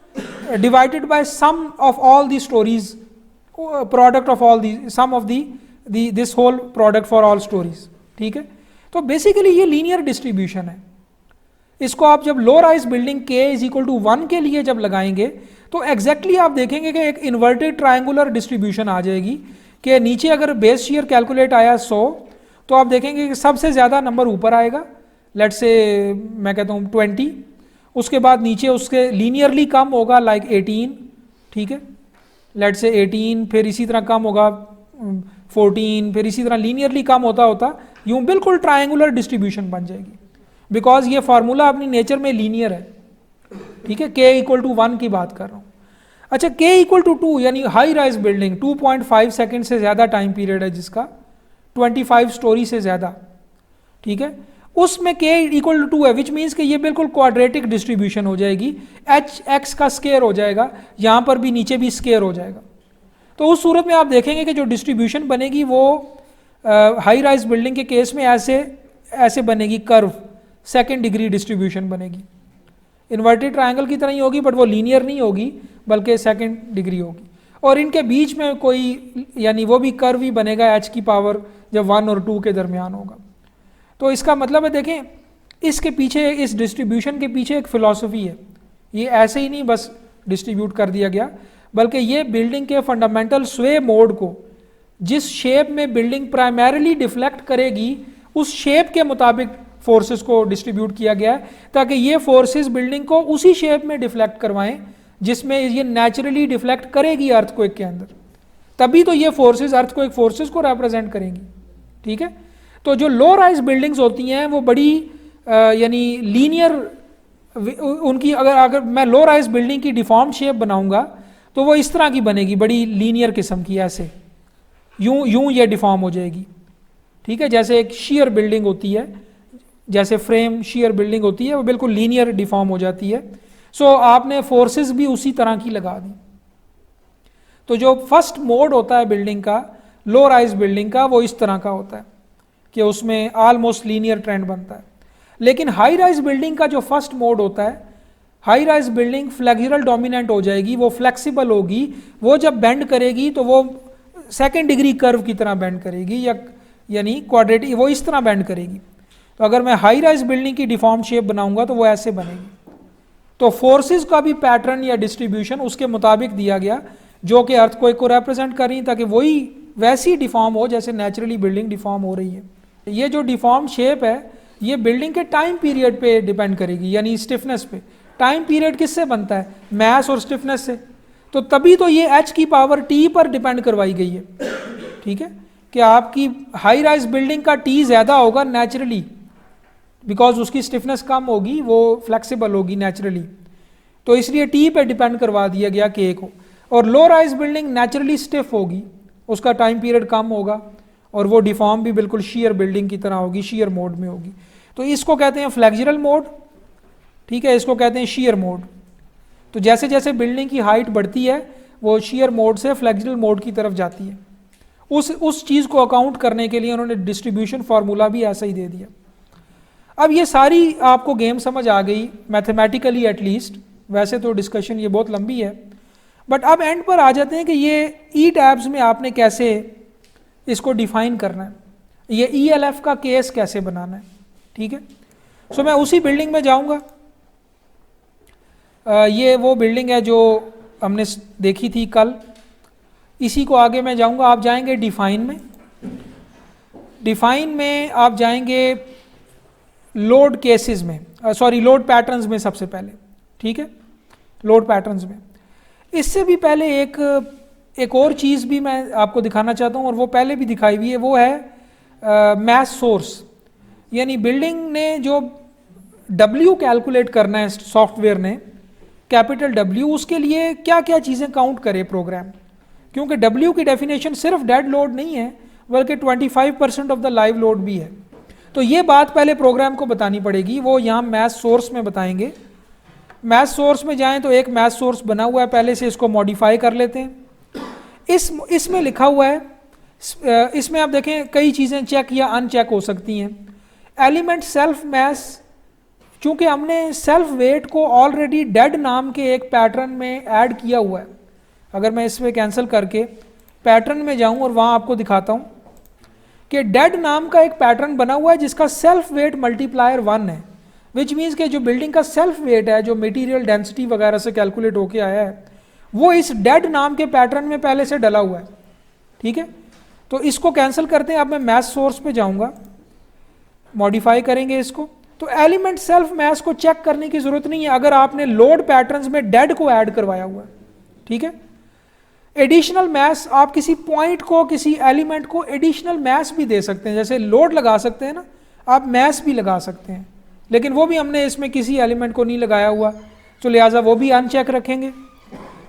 divided by sum of all the stories, product of all the sum of the this whole product for all stories, ठीक है। तो बेसिकली ये लीनियर डिस्ट्रीब्यूशन है। इसको आप जब low rise building k is equal to 1 के लिए जब लगाएंगे तो एग्जैक्टली आप देखेंगे कि एक इन्वर्टेड ट्रायंगुलर डिस्ट्रीब्यूशन आ जाएगी कि नीचे अगर बेस शेयर कैलकुलेट आया 100 तो आप देखेंगे कि सबसे ज़्यादा नंबर ऊपर आएगा, लेट्स से मैं कहता हूँ 20, उसके बाद नीचे उसके लीनियरली कम होगा लाइक 18, ठीक है, लेट्स से 18, फिर इसी तरह कम होगा 14, फिर इसी तरह लीनियरली कम होता होता यूँ बिल्कुल ट्रायंगुलर डिस्ट्रीब्यूशन बन जाएगी, बिकॉज ये फार्मूला अपनी नेचर में लीनियर है, ठीक है। k इक्वल टू 1 की बात कर रहा हूँ। अच्छा, k इक्वल टू 2 यानी हाई राइज बिल्डिंग 2.5 सेकेंड से ज़्यादा टाइम पीरियड है जिसका, 25 स्टोरी से ज़्यादा, ठीक है, उसमें k इक्वल टू 2 है, विच मीन्स कि ये बिल्कुल क्वाड्रेटिक डिस्ट्रीब्यूशन हो जाएगी, h x का स्केयर हो जाएगा, यहाँ पर भी नीचे भी स्केयर हो जाएगा। तो उस सूरत में आप देखेंगे कि जो डिस्ट्रीब्यूशन बनेगी वो हाई राइज बिल्डिंग के केस में ऐसे बनेगी, कर्व सेकेंड डिग्री डिस्ट्रीब्यूशन बनेगी, इन्वर्टेड ट्रायंगल की तरह ही होगी, बट वो लीनियर नहीं होगी बल्कि सेकेंड डिग्री होगी। और इनके बीच में कोई यानी वो भी कर्व ही बनेगा h की पावर जब 1 और 2 के दरमियान होगा। तो इसका मतलब है देखें, इसके पीछे, इस डिस्ट्रीब्यूशन के पीछे एक फ़िलॉसफी है, ये ऐसे ही नहीं बस डिस्ट्रीब्यूट कर दिया गया, बल्कि ये बिल्डिंग के फंडामेंटल स्वे मोड को, जिस शेप में बिल्डिंग प्राइमरीली डिफ्लेक्ट करेगी उस शेप के मुताबिक फोर्सेस को डिस्ट्रीब्यूट किया गया है, ताकि ये फोर्सेस बिल्डिंग को उसी शेप में डिफ्लेक्ट करवाएं जिसमें ये नेचुरली डिफ्लेक्ट करेगी अर्थक्वेक के अंदर, तभी तो ये फोर्सेस अर्थक्वेक फोर्सेस को रिप्रेजेंट करेंगी, ठीक है। तो जो लो राइज बिल्डिंग्स होती हैं वो बड़ी यानी लीनियर, उनकी अगर मैं लो राइज बिल्डिंग की डिफॉर्म शेप बनाऊंगा तो वो इस तरह की बनेगी, बड़ी लीनियर किस्म की, ऐसे यूं ये डिफॉर्म हो जाएगी, ठीक है। जैसे एक शेयर बिल्डिंग होती है, जैसे फ्रेम शेयर बिल्डिंग होती है, वो बिल्कुल लीनियर डिफॉर्म हो जाती है। सो आपने फोर्सेस भी उसी तरह की लगा दी। तो जो फर्स्ट मोड होता है बिल्डिंग का, लो राइज बिल्डिंग का, वो इस तरह का होता है कि उसमें ऑलमोस्ट लीनियर ट्रेंड बनता है। लेकिन हाई राइज बिल्डिंग का जो फर्स्ट मोड होता है, high rise building flexural dominant हो जाएगी, वो फ्लेक्सिबल होगी, वो जब बेंड करेगी तो वो सेकेंड डिग्री कर्व की तरह बेंड करेगी, या यानी क्वाड्रेटिक, वो इस तरह बेंड करेगी। तो अगर मैं हाई राइज बिल्डिंग की डिफॉर्म शेप बनाऊंगा तो वो ऐसे बनेगी। तो फोर्सेस का भी पैटर्न या डिस्ट्रीब्यूशन उसके मुताबिक दिया गया जो कि अर्थक्वेक को रिप्रेजेंट कर रही है, ताकि वही वैसी डिफॉर्म हो जैसे नेचुरली बिल्डिंग डिफॉर्म हो रही है। ये जो डिफॉर्म शेप है ये बिल्डिंग के टाइम पीरियड पे डिपेंड करेगी, यानी स्टिफनेस पे। टाइम पीरियड किससे बनता है? मैस और स्टिफनेस से। तो तभी तो ये h की पावर t पर डिपेंड करवाई गई है, ठीक है, कि आपकी हाई राइज बिल्डिंग का t ज़्यादा होगा नेचुरली, बिकॉज उसकी स्टिफनेस कम होगी, वो फ्लेक्सिबल होगी नेचुरली, तो इसलिए टी पे डिपेंड करवा दिया गया के को। और लो राइज बिल्डिंग नेचुरली स्टिफ होगी, उसका टाइम पीरियड कम होगा और वो डिफॉर्म भी बिल्कुल शेयर बिल्डिंग की तरह होगी, शेयर मोड में होगी। तो इसको कहते हैं फ्लेक्सुरल मोड, ठीक है, इसको कहते हैं शेयर मोड। तो जैसे जैसे बिल्डिंग की हाइट बढ़ती है वो शेयर मोड से फ्लेक्सुरल मोड की तरफ जाती है। उस चीज़ को अकाउंट करने के लिए उन्होंने डिस्ट्रीब्यूशन फार्मूला भी ऐसा ही दे दिया। अब ये सारी आपको गेम समझ आ गई मैथमेटिकली एटलीस्ट, वैसे तो डिस्कशन ये बहुत लंबी है, बट अब एंड पर आ जाते हैं कि ये ई टैब्स में आपने कैसे इसको डिफाइन करना है, ये ELF का केस कैसे बनाना है, ठीक है। सो मैं उसी बिल्डिंग में जाऊंगा, ये वो बिल्डिंग है जो हमने देखी थी कल, इसी को आगे मैं जाऊंगा। आप जाएंगे डिफाइन में, डिफाइन में आप जाएंगे लोड केसेस में, सॉरी लोड पैटर्न्स में सबसे पहले, ठीक है, लोड पैटर्न्स में। इससे भी पहले एक और चीज़ भी मैं आपको दिखाना चाहता हूँ, और वो पहले भी दिखाई हुई है, वो है मैस सोर्स। यानी बिल्डिंग ने जो W कैलकुलेट करना है सॉफ्टवेयर ने, कैपिटल W, उसके लिए क्या क्या चीज़ें काउंट करे प्रोग्राम, क्योंकि W की डेफिनेशन सिर्फ डेड लोड नहीं है बल्कि 25% ऑफ द लाइव लोड भी है। तो ये बात पहले प्रोग्राम को बतानी पड़ेगी, वो यहाँ मैथ सोर्स में बताएंगे। मैथ सोर्स में जाएं तो एक मैथ सोर्स बना हुआ है पहले से, इसको मॉडिफाई कर लेते हैं। इसमें लिखा हुआ है, इसमें आप देखें कई चीज़ें चेक या अनचेक हो सकती हैं। एलिमेंट सेल्फ मैथ, चूँकि हमने सेल्फ वेट को ऑलरेडी डेड नाम के एक पैटर्न में ऐड किया हुआ है, अगर मैं इसमें कैंसिल करके पैटर्न में जाऊँ और वहाँ आपको दिखाता हूँ, कि डेड नाम का एक पैटर्न बना हुआ है जिसका सेल्फ वेट मल्टीप्लायर 1 है, विच मीन्स कि जो बिल्डिंग का सेल्फ वेट है, जो मटेरियल डेंसिटी वगैरह से कैलकुलेट होके आया है, वो इस डेड नाम के पैटर्न में पहले से डला हुआ है। ठीक है, तो इसको कैंसिल करते हैं। अब मैं मैथ सोर्स पे जाऊंगा, मॉडिफाई करेंगे इसको। तो एलिमेंट सेल्फ मैथ को चेक करने की जरूरत नहीं है अगर आपने लोड पैटर्न्स में डेड को ऐड करवाया हुआ है। ठीक है, एडिशनल मैथ्स आप किसी पॉइंट को, किसी एलिमेंट को एडिशनल मैथ्स भी दे सकते हैं, जैसे लोड लगा सकते हैं ना, आप मैथ्स भी लगा सकते हैं, लेकिन वो भी हमने इसमें किसी एलिमेंट को नहीं लगाया हुआ, तो लिहाजा वो भी अनचेक रखेंगे।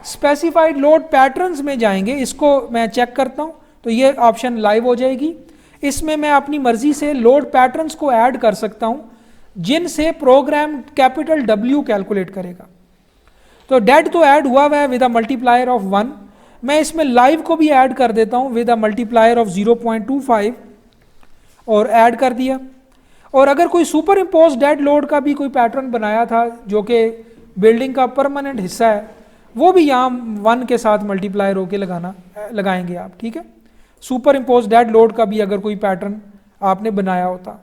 स्पेसिफाइड लोड पैटर्न्स में जाएंगे, इसको मैं चेक करता हूं, तो ये ऑप्शन लाइव हो जाएगी। इसमें मैं अपनी मर्जी से लोड पैटर्न्स को ऐड कर सकता हूं जिनसे प्रोग्राम कैपिटल W कैलकुलेट करेगा। तो डेड तो ऐड हुआ है विद अ मल्टीप्लायर ऑफ 1, मैं इसमें लाइव को भी ऐड कर देता हूं विद अ मल्टीप्लायर ऑफ 0.25 और ऐड कर दिया। और अगर कोई सुपर इम्पोज डेड लोड का भी कोई पैटर्न बनाया था जो कि बिल्डिंग का परमानेंट हिस्सा है, वो भी यहाँ 1 के साथ मल्टीप्लायर होके लगाएंगे आप। ठीक है, सुपर इम्पोज डेड लोड का भी अगर कोई पैटर्न आपने बनाया होता।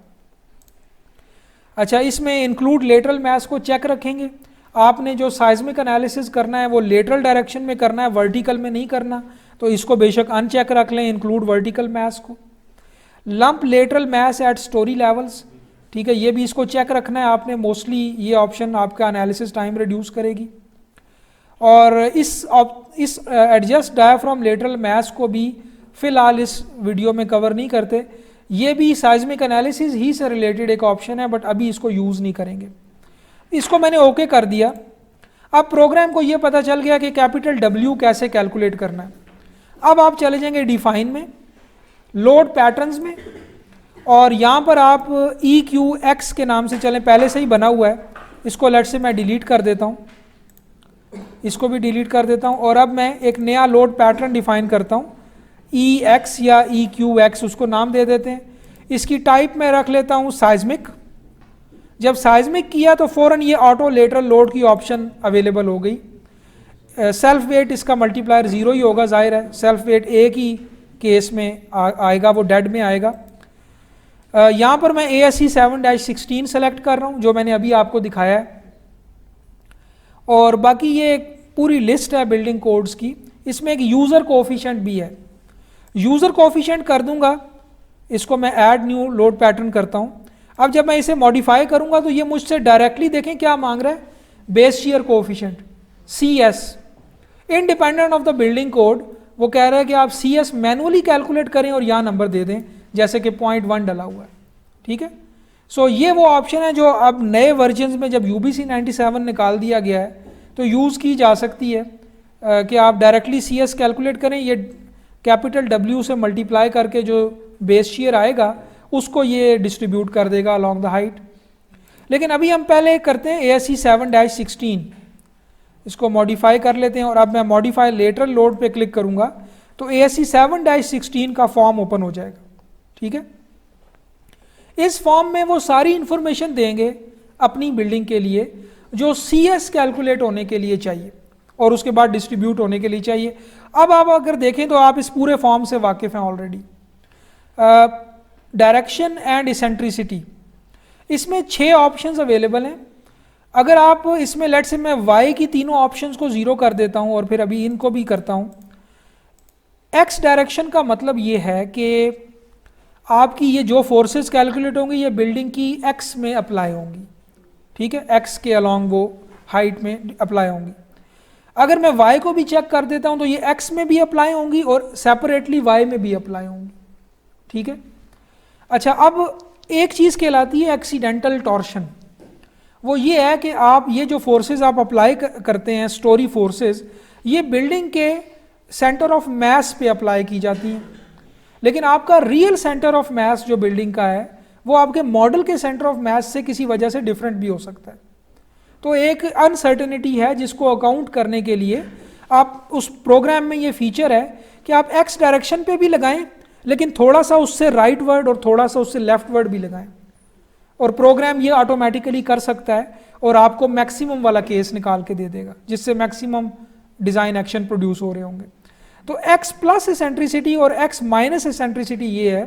अच्छा, इसमें इंक्लूड लेटरल मैथ्स को चेक रखेंगे। आपने जो साइज्मिक एनालिसिस करना है वो लेटरल डायरेक्शन में करना है, वर्टिकल में नहीं करना, तो इसको बेशक अनचेक रख लें, इंक्लूड वर्टिकल मैथ्स को। Lump lateral mass at story levels, ठीक है, ये भी इसको चेक रखना है आपने, मोस्टली ये ऑप्शन आपका एनालिसिस टाइम रिड्यूस करेगी। और इस एडजस्ट डायाफ्राम लेटरल मैथ्स को भी फिलहाल इस वीडियो में कवर नहीं करते, ये भी साइज्मिक एनालिसिस ही से रिलेटेड एक ऑप्शन है, बट अभी इसको यूज़ नहीं करेंगे। इसको मैंने ओके कर दिया। अब प्रोग्राम को ये पता चल गया कि कैपिटल W कैसे कैलकुलेट करना है। अब आप चले जाएंगे डिफाइन में, लोड पैटर्न्स में, और यहाँ पर आप EQX के नाम से चलें, पहले से ही बना हुआ है, इसको लेट से मैं डिलीट कर देता हूँ, इसको भी डिलीट कर देता हूँ। और अब मैं एक नया लोड पैटर्न डिफाइन करता हूँ, EX या EQX उसको नाम दे देते हैं। इसकी टाइप में रख लेता हूँ साइज्मिक। जब साइज्मिक किया तो फ़ौरन ये ऑटो लेटरल लोड की ऑप्शन अवेलेबल हो गई। सेल्फ वेट इसका मल्टीप्लायर 0 ही होगा, जाहिर है, सेल्फ वेट एक ही केस में आएगा, वो डेड में आएगा। यहाँ पर मैं ASC 7-16 सेलेक्ट कर रहा हूँ, जो मैंने अभी आपको दिखाया है। और बाकी ये एक पूरी लिस्ट है बिल्डिंग कोड्स की, इसमें एक यूज़र कोफिशिएंट भी है। यूज़र कोफिशिएंट कर दूंगा, इसको मैं ऐड न्यू लोड पैटर्न करता हूँ। अब जब मैं इसे मॉडिफाई करूंगा तो ये मुझसे डायरेक्टली देखें क्या मांग रहा है, base shear coefficient CS, independent of the building code. वो कह रहा है कि आप CS मैनुअली कैलकुलेट करें और यहाँ नंबर दे दें, जैसे कि 0.1 डला हुआ है। ठीक है, सो ये वो ऑप्शन है जो अब नए वर्जन्स में जब UBC 97 निकाल दिया गया है तो यूज़ की जा सकती है कि आप डायरेक्टली CS कैलकुलेट करें, ये कैपिटल W से मल्टीप्लाई करके जो बेस शीयर आएगा उसको ये डिस्ट्रीब्यूट कर देगा अलॉन्ग द हाइट। लेकिन अभी हम पहले करते हैं ASC 7-16, इसको मॉडिफाई कर लेते हैं। और अब मैं मॉडिफाई लेटरल लोड पे क्लिक करूंगा तो ASC 7-16 का फॉर्म ओपन हो जाएगा। ठीक है, इस फॉर्म में वो सारी इंफॉर्मेशन देंगे अपनी बिल्डिंग के लिए जो CS कैलकुलेट होने के लिए चाहिए और उसके बाद डिस्ट्रीब्यूट होने के लिए चाहिए। अब आप अगर देखें तो आप इस पूरे फॉर्म से वाकिफ हैं ऑलरेडी। डायरेक्शन एंड इसेंट्रिसिटी, इसमें 6 ऑप्शंस अवेलेबल हैं। अगर आप इसमें लेट से मैं Y की तीनों ऑप्शंस को 0 कर देता हूं और फिर अभी इनको भी करता हूं। X डायरेक्शन का मतलब ये है कि आपकी ये जो फोर्सेस कैलकुलेट होंगी ये बिल्डिंग की X में अप्लाई होंगी। ठीक है, X के अलॉन्ग वो हाइट में अप्लाई होंगी। अगर मैं Y को भी चेक कर देता हूं तो ये X में भी अप्लाई होंगी और सेपरेटली Y में भी अप्लाई होंगी। ठीक है, अच्छा, अब एक चीज़ कहलाती है एक्सीडेंटल टॉर्शन। वो ये है कि आप ये जो फोर्सेस आप अप्लाई करते हैं, स्टोरी फोर्सेस, ये बिल्डिंग के सेंटर ऑफ मास पे अप्लाई की जाती हैं, लेकिन आपका रियल सेंटर ऑफ मास जो बिल्डिंग का है वो आपके मॉडल के सेंटर ऑफ मास से किसी वजह से डिफरेंट भी हो सकता है। तो एक अनसर्टेनिटी है जिसको अकाउंट करने के लिए आप उस प्रोग्राम में ये फीचर है कि आप X डायरेक्शन पे भी लगाएं, लेकिन थोड़ा सा उससे राइट वर्ड और थोड़ा सा उससे लेफ्ट वर्ड भी लगाएं, और प्रोग्राम ये ऑटोमेटिकली कर सकता है और आपको मैक्सिमम वाला केस निकाल के दे देगा जिससे मैक्सिमम डिज़ाइन एक्शन प्रोड्यूस हो रहे होंगे। तो X प्लस एसेंट्रिसिटी और X माइनस एसेंट्रिसिटी ये है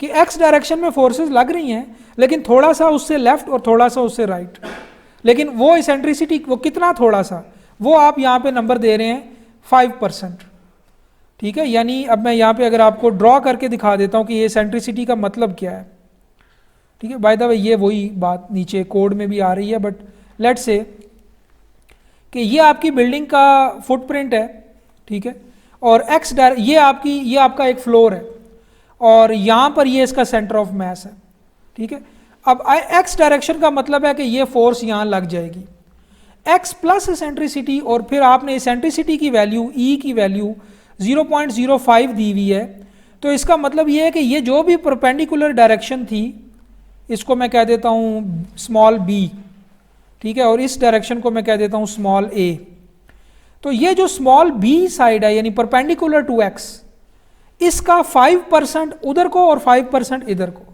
कि एक्स डायरेक्शन में फोर्सेस लग रही हैं, लेकिन थोड़ा सा उससे लेफ्ट और थोड़ा सा उससे राइट, लेकिन वो इसेंट्रिसिटी वो कितना थोड़ा सा, वो आप यहाँ पे नंबर दे रहे हैं 5%। ठीक है, यानी अब मैं यहाँ पे अगर आपको ड्रॉ करके दिखा देता हूँ कि ये इसेंट्रिसिटी का मतलब क्या है। ठीक है, बाय द वे ये वही बात नीचे कोड में भी आ रही है, बट लेट्स से कि ये आपकी बिल्डिंग का फुटप्रिंट है। ठीक है, और ये आपका एक फ्लोर है और यहाँ पर ये इसका सेंटर ऑफ मास है। ठीक है, अब एक्स डायरेक्शन का मतलब है कि ये फोर्स यहाँ लग जाएगी, एक्स प्लस इसेंट्रिसिटी, और फिर आपने इसेंट्रिसिटी की वैल्यू ई की वैल्यू 0.05 दी हुई है। तो इसका मतलब ये है कि ये जो भी परपेंडिकुलर डायरेक्शन थी, इसको मैं कह देता हूँ स्मॉल बी। ठीक है, और इस डायरेक्शन को मैं कह देता हूँ स्मॉल ए। तो ये जो स्मॉल बी साइड है यानी परपेंडिकुलर टू एक्स, इसका 5% उधर को और 5% इधर को।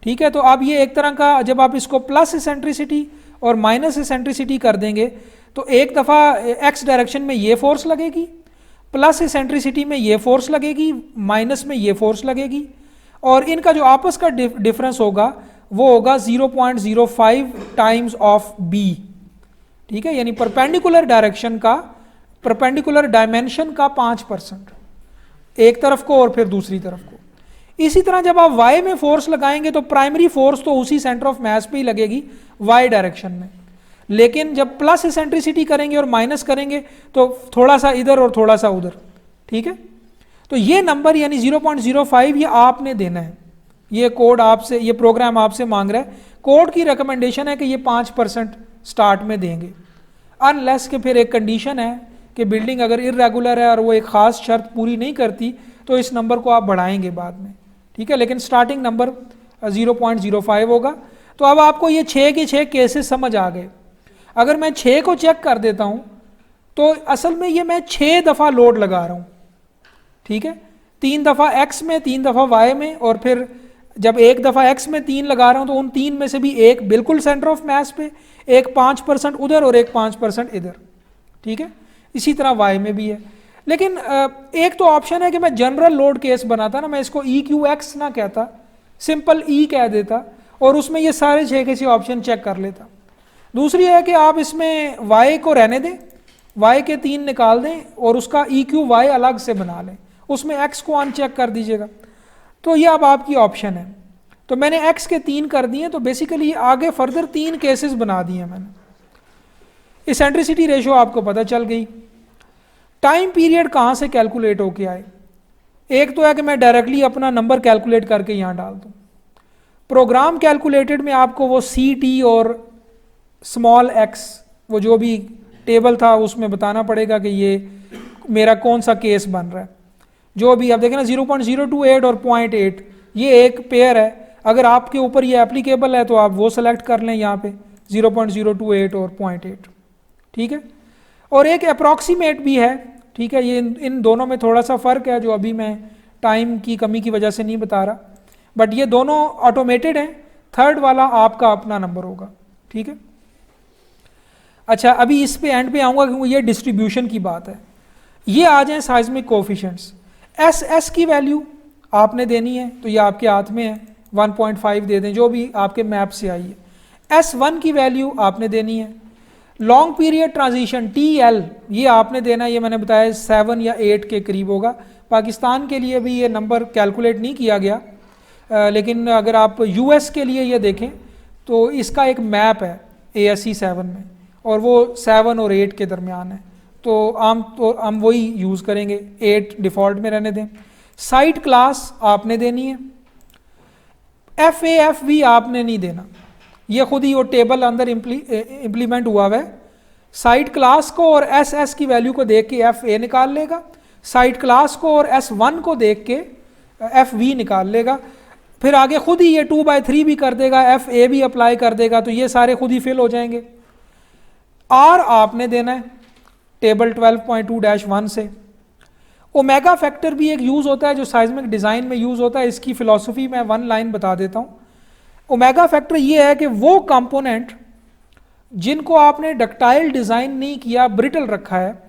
ठीक है, तो अब ये एक तरह का, जब आप इसको प्लस इसेंट्रिसिटी और माइनस इसेंट्रिसिटी कर देंगे तो एक दफ़ा एक्स डायरेक्शन में ये फोर्स लगेगी, प्लस इसेंट्रिसिटी में ये फोर्स लगेगी, माइनस में ये फोर्स लगेगी, और इनका जो आपस का डिफरेंस होगा वो होगा 0.05 टाइम्स ऑफ बी। ठीक है, यानी परपेंडिकुलर डायरेक्शन का, परपेंडिकुलर डायमेंशन का 5%, एक तरफ को और फिर दूसरी तरफ को। इसी तरह जब आप y में फोर्स लगाएंगे तो प्राइमरी फोर्स तो उसी सेंटर ऑफ मास पे ही लगेगी y डायरेक्शन में, लेकिन जब प्लस इसेंट्रिसिटी करेंगे और माइनस करेंगे तो थोड़ा सा इधर और थोड़ा सा उधर। ठीक है, तो ये नंबर यानी 0.05 ये आपने देना है। ये कोड आपसे, ये प्रोग्राम आपसे मांग रहा है, कोड की रिकमेंडेशन है कि ये 5% स्टार्ट में देंगे, अनलेस के फिर एक कंडीशन है कि बिल्डिंग अगर इरेगुलर है और वो एक ख़ास शर्त पूरी नहीं करती तो इस नंबर को आप बढ़ाएंगे बाद में। ठीक है, लेकिन स्टार्टिंग नंबर 0.05 होगा। तो अब आपको ये 6 के 6 केसेस समझ आ गए। अगर मैं 6 को चेक कर देता हूँ तो असल में ये मैं 6 दफ़ा लोड लगा रहा हूँ। ठीक है, 3 दफ़ा x में, 3 दफ़ा y में, और फिर जब एक दफ़ा x में 3 लगा रहा हूँ तो उन 3 में से भी एक बिल्कुल सेंटर ऑफ मास पे, एक 5% उधर और एक 5% इधर। ठीक है, इसी तरह y में भी है। लेकिन एक तो ऑप्शन है कि मैं जनरल लोड केस बनाता ना, मैं इसको EQX ना कहता, सिंपल E कह देता और उसमें ये सारे 6 के 6 ऑप्शन चेक कर लेता। दूसरी है कि आप इसमें y को रहने दें, y के 3 निकाल दें और उसका EQY अलग से बना लें, उसमें x को अनचेक कर दीजिएगा। तो ये अब आपकी ऑप्शन है। तो मैंने x के 3 कर दिए, तो बेसिकली आगे फर्दर 3 केसेस बना दिए मैंने। इसेंट्रिसिटी रेशो आपको पता चल गई। टाइम पीरियड कहाँ से कैलकुलेट होके आए? एक तो है कि मैं डायरेक्टली अपना नंबर कैलकुलेट करके यहाँ डाल दूँ। प्रोग्राम कैलकुलेटेड में आपको वो CT और स्मॉल x, वो जो भी टेबल था उसमें बताना पड़ेगा कि ये मेरा कौन सा केस बन रहा है। जो भी आप देखें ना 0.028 और 0.8, ये एक पेयर है। अगर आपके ऊपर ये एप्लीकेबल है तो आप वो सेलेक्ट कर लें यहाँ पे 0.028 और 0.8। ठीक है, और एक अप्रॉक्सीमेट भी है। ठीक है, ये इन दोनों में थोड़ा सा फ़र्क है जो अभी मैं टाइम की कमी की वजह से नहीं बता रहा, बट ये दोनों ऑटोमेटेड हैं। थर्ड वाला आपका अपना नंबर होगा। ठीक है, अच्छा अभी इस पे एंड पे आऊँगा क्योंकि ये डिस्ट्रीब्यूशन की बात है। ये आ जाए साइज्मिक कोफिशिएंट्स। एस की वैल्यू आपने देनी है, तो ये आपके हाथ में है, 1.5 दे दें जो भी आपके मैप से आई है। S1 की वैल्यू आपने देनी है। लॉन्ग पीरियड ट्रांजिशन TL ये आपने देना है, ये मैंने बताया 7 या 8 के करीब होगा। पाकिस्तान के लिए भी ये नंबर कैलकुलेट नहीं किया गया, लेकिन अगर आप US के लिए ये देखें तो इसका एक मैप है ASC 7 में, और वो 7 और 8 के दरमियान है। तो हम वही यूज़ करेंगे, 8 डिफ़ॉल्ट में रहने दें। साइट क्लास आपने देनी है। FAFV आपने नहीं देना, ये खुद ही वो टेबल अंदर इम्प्लीमेंट हुआ है। साइट क्लास को और SS की वैल्यू को देख के FA निकाल लेगा, साइट क्लास को और S1 को देख के FV निकाल लेगा। फिर आगे खुद ही ये 2/3 भी कर देगा, FA भी अप्लाई कर देगा, तो ये सारे खुद ही फिल हो जाएंगे। R आपने देना है टेबल 12.2-1 से। ओमेगा फैक्टर भी एक यूज़ होता है जो साइज्मिक डिज़ाइन में यूज़ होता है। इसकी फ़िलॉसफी मैं 1 लाइन बता देता हूँ। ओमेगा फैक्टर ये है कि वो कंपोनेंट जिनको आपने डक्टाइल डिज़ाइन नहीं किया, ब्रिटल रखा है,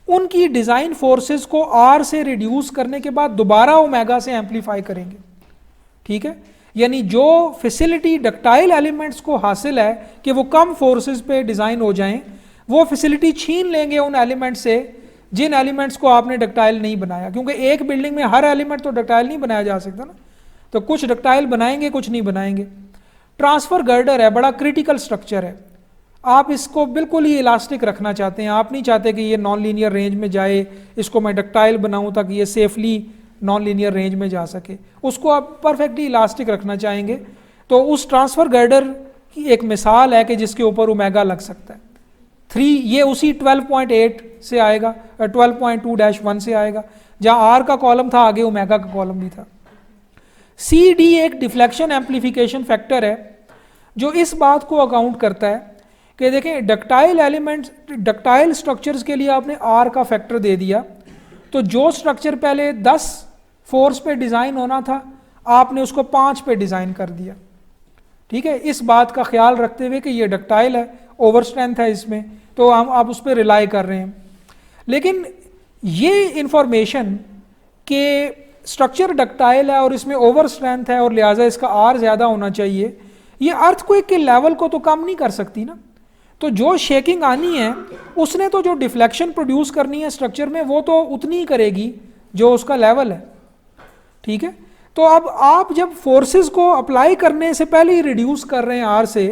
उनकी डिज़ाइन फोर्सेस को R से रिड्यूस करने के बाद दोबारा ओमेगा से एम्पलीफाई करेंगे। ठीक है, यानी जो फैसिलिटी डक्टाइल एलिमेंट्स को हासिल है कि वो कम फोर्सेस पे डिज़ाइन हो जाएं, वो फैसिलिटी छीन लेंगे उन एलिमेंट्स से जिन एलिमेंट्स को आपने डक्टाइल नहीं बनाया, क्योंकि एक बिल्डिंग में हर एलिमेंट तो डक्टाइल नहीं बनाया जा सकता ना, तो कुछ डक्टाइल बनाएंगे कुछ नहीं बनाएंगे। ट्रांसफर गर्डर है, बड़ा क्रिटिकल स्ट्रक्चर है, आप इसको बिल्कुल ही इलास्टिक रखना चाहते हैं, आप नहीं चाहते कि ये नॉन लीनियर रेंज में जाए, इसको मैं डक्टाइल बनाऊं ताकि ये सेफली नॉन लीनियर रेंज में जा सके, उसको आप परफेक्टली इलास्टिक रखना चाहेंगे। तो उस ट्रांसफर गर्डर की एक मिसाल है कि जिसके ऊपर ओमेगा लग सकता है। 3 ये उसी 12.8 से आएगा, 12.2-1 से आएगा, जहां आर का कॉलम था आगे ओमेगा का कॉलम भी था। सी डी एक डिफ्लेक्शन एम्पलीफिकेशन फैक्टर है जो इस बात को अकाउंट करता है कि देखें डक्टाइल एलिमेंट्स, डक्टाइल स्ट्रक्चर्स के लिए आपने आर का फैक्टर दे दिया, तो जो स्ट्रक्चर पहले 10 फोर्स पे डिज़ाइन होना था आपने उसको 5 पे डिज़ाइन कर दिया। ठीक है, इस बात का ख्याल रखते हुए कि ये डक्टाइल है, ओवर स्ट्रेंथ है इसमें, तो हम आप उस पर रिलाई कर रहे हैं। लेकिन ये इंफॉर्मेशन कि स्ट्रक्चर डक्टाइल है और इसमें ओवर स्ट्रेंथ है और लिहाजा इसका आर ज़्यादा होना चाहिए, ये अर्थक्वेक के लेवल को तो कम नहीं कर सकती ना। तो जो शेकिंग आनी है उसने तो जो डिफ्लेक्शन प्रोड्यूस करनी है स्ट्रक्चर में वो तो उतनी ही करेगी जो उसका लेवल है। ठीक है, तो अब आप जब फोर्सेस को अप्लाई करने से पहले ही रिड्यूस कर रहे हैं आर से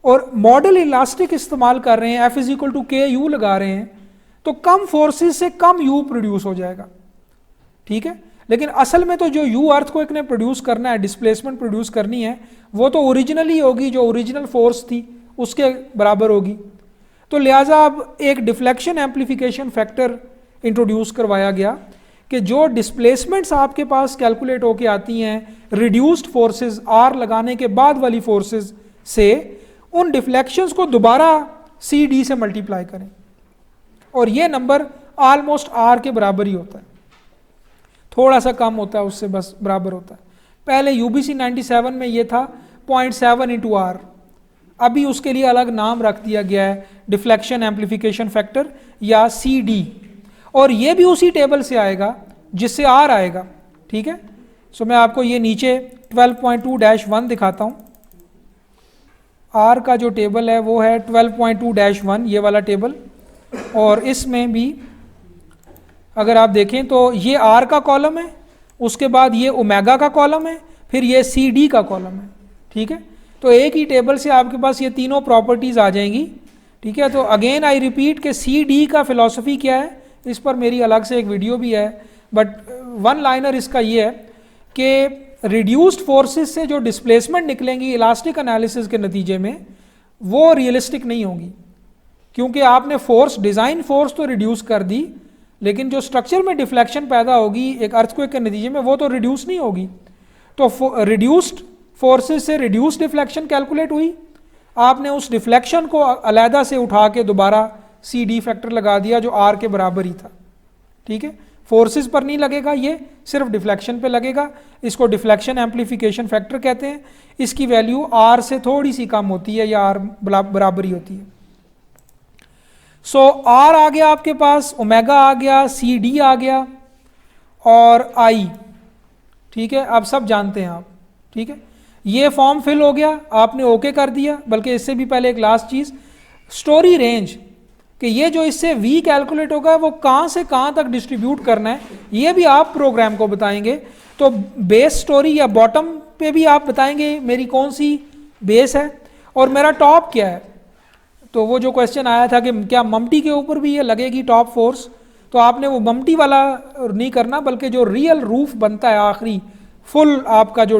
और मॉडल इलास्टिक इस्तेमाल कर रहे हैं, F=KU लगा रहे हैं, तो कम फोर्सेस से कम U प्रोड्यूस हो जाएगा। ठीक है, लेकिन असल में तो जो U अर्थक्वेक ने प्रोड्यूस करना है, डिस्प्लेसमेंट प्रोड्यूस करनी है, वो तो ओरिजिनली होगी, जो ओरिजिनल फोर्स थी उसके बराबर होगी। तो लिहाजा अब एक डिफ्लेक्शन एम्पलीफिकेशन फैक्टर इंट्रोड्यूस करवाया गया कि जो डिस्प्लेसमेंट्स आपके पास कैलकुलेट होके आती हैं रिड्यूस्ड फोर्सेस आर लगाने के बाद वाली फोर्सेस से, उन डिफ्लेक्शंस को दोबारा सी डी से मल्टीप्लाई करें और ये नंबर ऑलमोस्ट आर के बराबर ही होता है, थोड़ा सा कम होता है उससे, बस बराबर होता है। पहले यूबीसी 97 में ये था 0.7 इंटू आर, अभी उसके लिए अलग नाम रख दिया गया है डिफ्लेक्शन एम्पलीफिकेशन फैक्टर या सी डी, और ये भी उसी टेबल से आएगा जिससे आर आएगा। ठीक है, सो मैं आपको ये नीचे 12.2-1 दिखाता हूँ। आर का जो टेबल है वो है 12.2-1, ये वाला टेबल, और इसमें भी अगर आप देखें तो ये आर का कॉलम है, उसके बाद ये ओमेगा का कॉलम है, फिर ये सी डी का कॉलम है। ठीक है, तो एक ही टेबल से आपके पास ये तीनों प्रॉपर्टीज आ जाएंगी। ठीक है, तो अगेन आई रिपीट कि सी डी का फिलॉसफी क्या है, इस पर मेरी अलग से एक वीडियो भी है, बट वन लाइनर इसका ये है कि रिड्यूस्ड फोर्सेस से जो डिस्प्लेसमेंट निकलेंगी इलास्टिक एनालिसिस के नतीजे में वो रियलिस्टिक नहीं होगी, क्योंकि आपने फोर्स, डिज़ाइन फोर्स तो रिड्यूस कर दी, लेकिन जो स्ट्रक्चर में डिफ्लेक्शन पैदा होगी एक अर्थक्वेक के नतीजे में वो तो रिड्यूस नहीं होगी। तो रिड्यूस्ड फोर्सेस से रिड्यूस डिफ्लेक्शन कैलकुलेट हुई, आपने उस डिफ्लेक्शन को अलहदा से उठा के दोबारा सी डी फैक्टर लगा दिया जो आर के बराबर ही था। ठीक है, फोर्सेस पर नहीं लगेगा, ये सिर्फ डिफ्लेक्शन पे लगेगा, इसको डिफ्लेक्शन एम्पलीफिकेशन फैक्टर कहते हैं। इसकी वैल्यू आर से थोड़ी सी कम होती है या आर बराबर ही होती है। सो आर आ गया आपके पास, ओमेगा आ गया, सी डी आ गया और आई। ठीक है, अब सब जानते हैं आप। ठीक है, ये फॉर्म फिल हो गया, आपने ओके कर दिया। बल्कि इससे भी पहले एक लास्ट चीज, स्टोरी रेंज, कि ये जो इससे वी कैलकुलेट होगा वो कहाँ से कहाँ तक डिस्ट्रीब्यूट करना है, ये भी आप प्रोग्राम को बताएंगे। तो बेस स्टोरी या बॉटम पे भी आप बताएंगे मेरी कौन सी बेस है और मेरा टॉप क्या है। तो वो जो क्वेश्चन आया था कि क्या ममटी के ऊपर भी ये लगेगी टॉप फोर्स, तो आपने वो ममटी वाला नहीं करना, बल्कि जो रियल रूफ बनता है आखिरी फुल आपका जो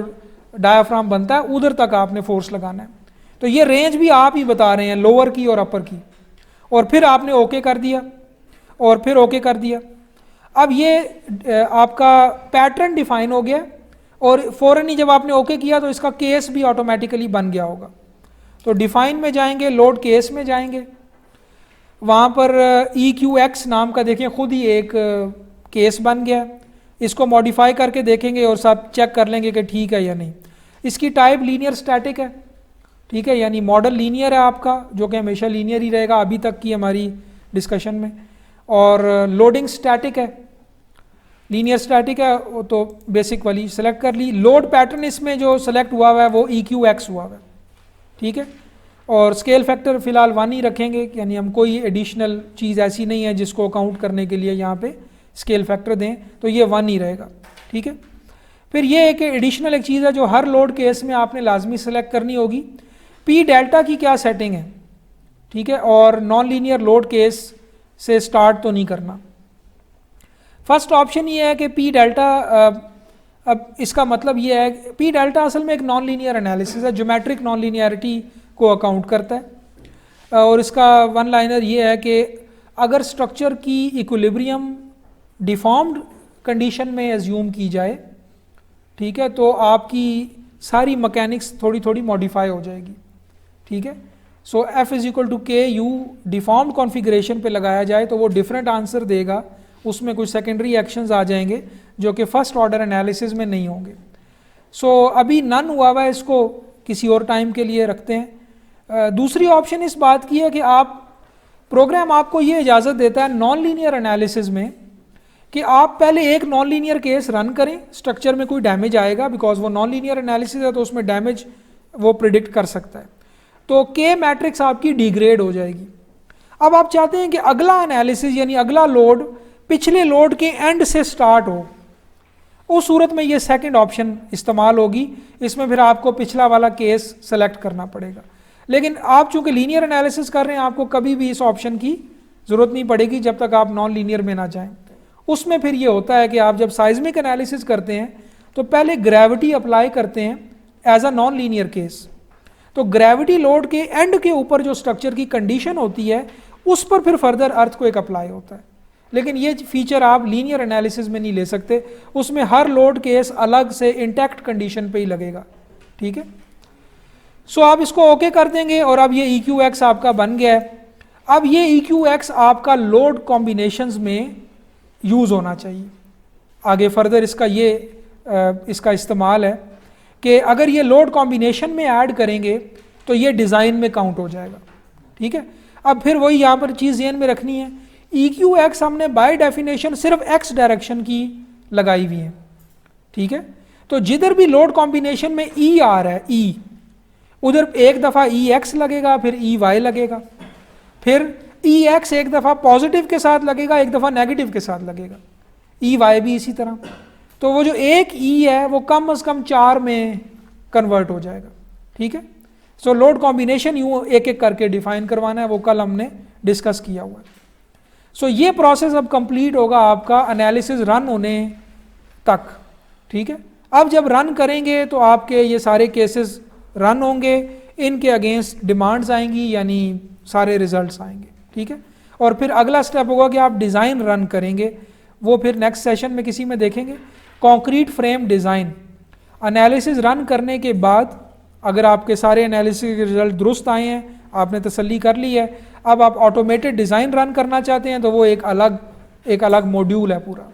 डायाफ्राम बनता है उधर तक आपने फोर्स लगाना है। तो ये रेंज भी आप ही बता रहे हैं, लोअर की और अपर की, और फिर आपने ओके कर दिया और फिर ओके कर दिया। अब ये आपका पैटर्न डिफाइन हो गया और फौरन ही जब आपने ओके किया तो इसका केस भी ऑटोमेटिकली बन गया होगा। तो डिफाइन में जाएंगे, लोड केस में जाएंगे, वहाँ पर EQX नाम का देखें खुद ही एक केस बन गया। इसको मॉडिफाई करके देखेंगे और सब चेक कर लेंगे कि ठीक है या नहीं। इसकी टाइप लीनियर स्टैटिक है। ठीक है, यानी मॉडल लीनियर है आपका, जो कि हमेशा लीनियर ही रहेगा अभी तक की हमारी डिस्कशन में, और लोडिंग स्टैटिक है। लीनियर स्टैटिक है वो तो बेसिक वाली सेलेक्ट कर ली। लोड पैटर्न इसमें जो सेलेक्ट हुआ हुआ है वो EQX हुआ हुआ है, ठीक है। और स्केल फैक्टर फिलहाल 1 ही रखेंगे, यानी हम कोई एडिशनल चीज़ ऐसी नहीं है जिसको काउंट करने के लिए यहाँ पे स्केल फैक्टर दें, तो ये 1 ही रहेगा, ठीक है। फिर ये एक एडिशनल एक चीज़ है जो हर लोड केस में आपने लाजमी सेलेक्ट करनी होगी, पी डेल्टा की क्या सेटिंग है, ठीक है। और नॉन लीनियर लोड केस से स्टार्ट तो नहीं करना। फर्स्ट ऑप्शन ये है कि पी डेल्टा, अब इसका मतलब ये है पी डेल्टा असल में एक नॉन लीनियर एनालिसिस है, ज्योमेट्रिक नॉन लीनियरिटी को अकाउंट करता है। और इसका वन लाइनर ये है कि अगर स्ट्रक्चर की इक्विलिब्रियम डिफॉर्म्ड कंडीशन में एज्यूम की जाए, ठीक है, तो आपकी सारी मैकेनिक्स थोड़ी थोड़ी मॉडिफाई हो जाएगी, ठीक है। सो F = KU डिफॉर्म्ड कॉन्फ़िगरेशन पे लगाया जाए तो वो डिफरेंट आंसर देगा, उसमें कुछ सेकेंडरी एक्शंस आ जाएंगे जो कि फर्स्ट ऑर्डर एनालिसिस में नहीं होंगे। सो अभी नन हुआ है, इसको किसी और टाइम के लिए रखते हैं। दूसरी ऑप्शन इस बात की है कि आप प्रोग्राम आपको ये इजाज़त देता है नॉन लीनियर एनालिसिस में कि आप पहले एक नॉन लीनियर केस रन करें, स्ट्रक्चर में कोई डैमेज आएगा, बिकॉज वो नॉन लीनियर एनालिसिस है तो उसमें डैमेज वो प्रिडिक्ट कर सकता है, तो K मैट्रिक्स आपकी डिग्रेड हो जाएगी। अब आप चाहते हैं कि अगला एनालिसिस यानी अगला लोड पिछले लोड के एंड से स्टार्ट हो, उस सूरत में ये सेकंड ऑप्शन इस्तेमाल होगी। इसमें फिर आपको पिछला वाला केस सेलेक्ट करना पड़ेगा, लेकिन आप चूंकि लीनियर एनालिसिस कर रहे हैं आपको कभी भी इस ऑप्शन की ज़रूरत नहीं पड़ेगी जब तक आप नॉन लीनियर में ना जाएं। उसमें फिर ये होता है कि आप जब साइज्मिक एनालिसिस करते हैं तो पहले ग्रेविटी अप्लाई करते हैं as a non linear case, तो ग्रेविटी लोड के एंड के ऊपर जो स्ट्रक्चर की कंडीशन होती है उस पर फिर फर्दर अर्थक्वेक अप्लाई होता है। लेकिन ये फीचर आप लीनियर एनालिसिस में नहीं ले सकते, उसमें हर लोड केस अलग से इंटैक्ट कंडीशन पे ही लगेगा, ठीक है। सो आप इसको ओके कर देंगे और अब ये EQX आपका बन गया है। अब ये EQX आपका लोड कॉम्बिनेशंस में यूज़ होना चाहिए। आगे फर्दर इसका ये इसका इस्तेमाल है कि अगर ये लोड कॉम्बिनेशन में ऐड करेंगे तो ये डिज़ाइन में काउंट हो जाएगा, ठीक है। अब फिर वही यहाँ पर चीज़ ध्यान में रखनी है, EQX हमने बाय डेफिनेशन सिर्फ X डायरेक्शन की लगाई हुई है, ठीक है। तो जिधर भी लोड कॉम्बिनेशन में E आ रहा है, E उधर एक दफ़ा EX लगेगा, फिर EY लगेगा, फिर EX एक दफ़ा पॉजिटिव के साथ लगेगा, एक दफ़ा नेगेटिव के साथ लगेगा, EY भी इसी तरह। तो वो जो एक E है वो कम से कम 4 में कन्वर्ट हो जाएगा, ठीक है। सो लोड कॉम्बिनेशन यूँ एक एक करके डिफाइन करवाना है, वो कल हमने डिस्कस किया हुआ है। सो ये प्रोसेस अब कंप्लीट होगा आपका एनालिसिस रन होने तक, ठीक है। अब जब रन करेंगे तो आपके ये सारे केसेस रन होंगे, इनके अगेंस्ट डिमांड्स आएंगी यानी सारे रिजल्ट्स आएंगे, ठीक है। और फिर अगला स्टेप होगा कि आप डिज़ाइन रन करेंगे, वो फिर नेक्स्ट सेशन में किसी में देखेंगे। Concrete frame design analysis run करने के बाद अगर आपके सारे एनालिसिस के रिजल्ट दुरुस्त आए हैं, आपने तसल्ली कर ली है, अब आप ऑटोमेटेड डिज़ाइन रन करना चाहते हैं तो वो एक अलग मॉड्यूल है पूरा।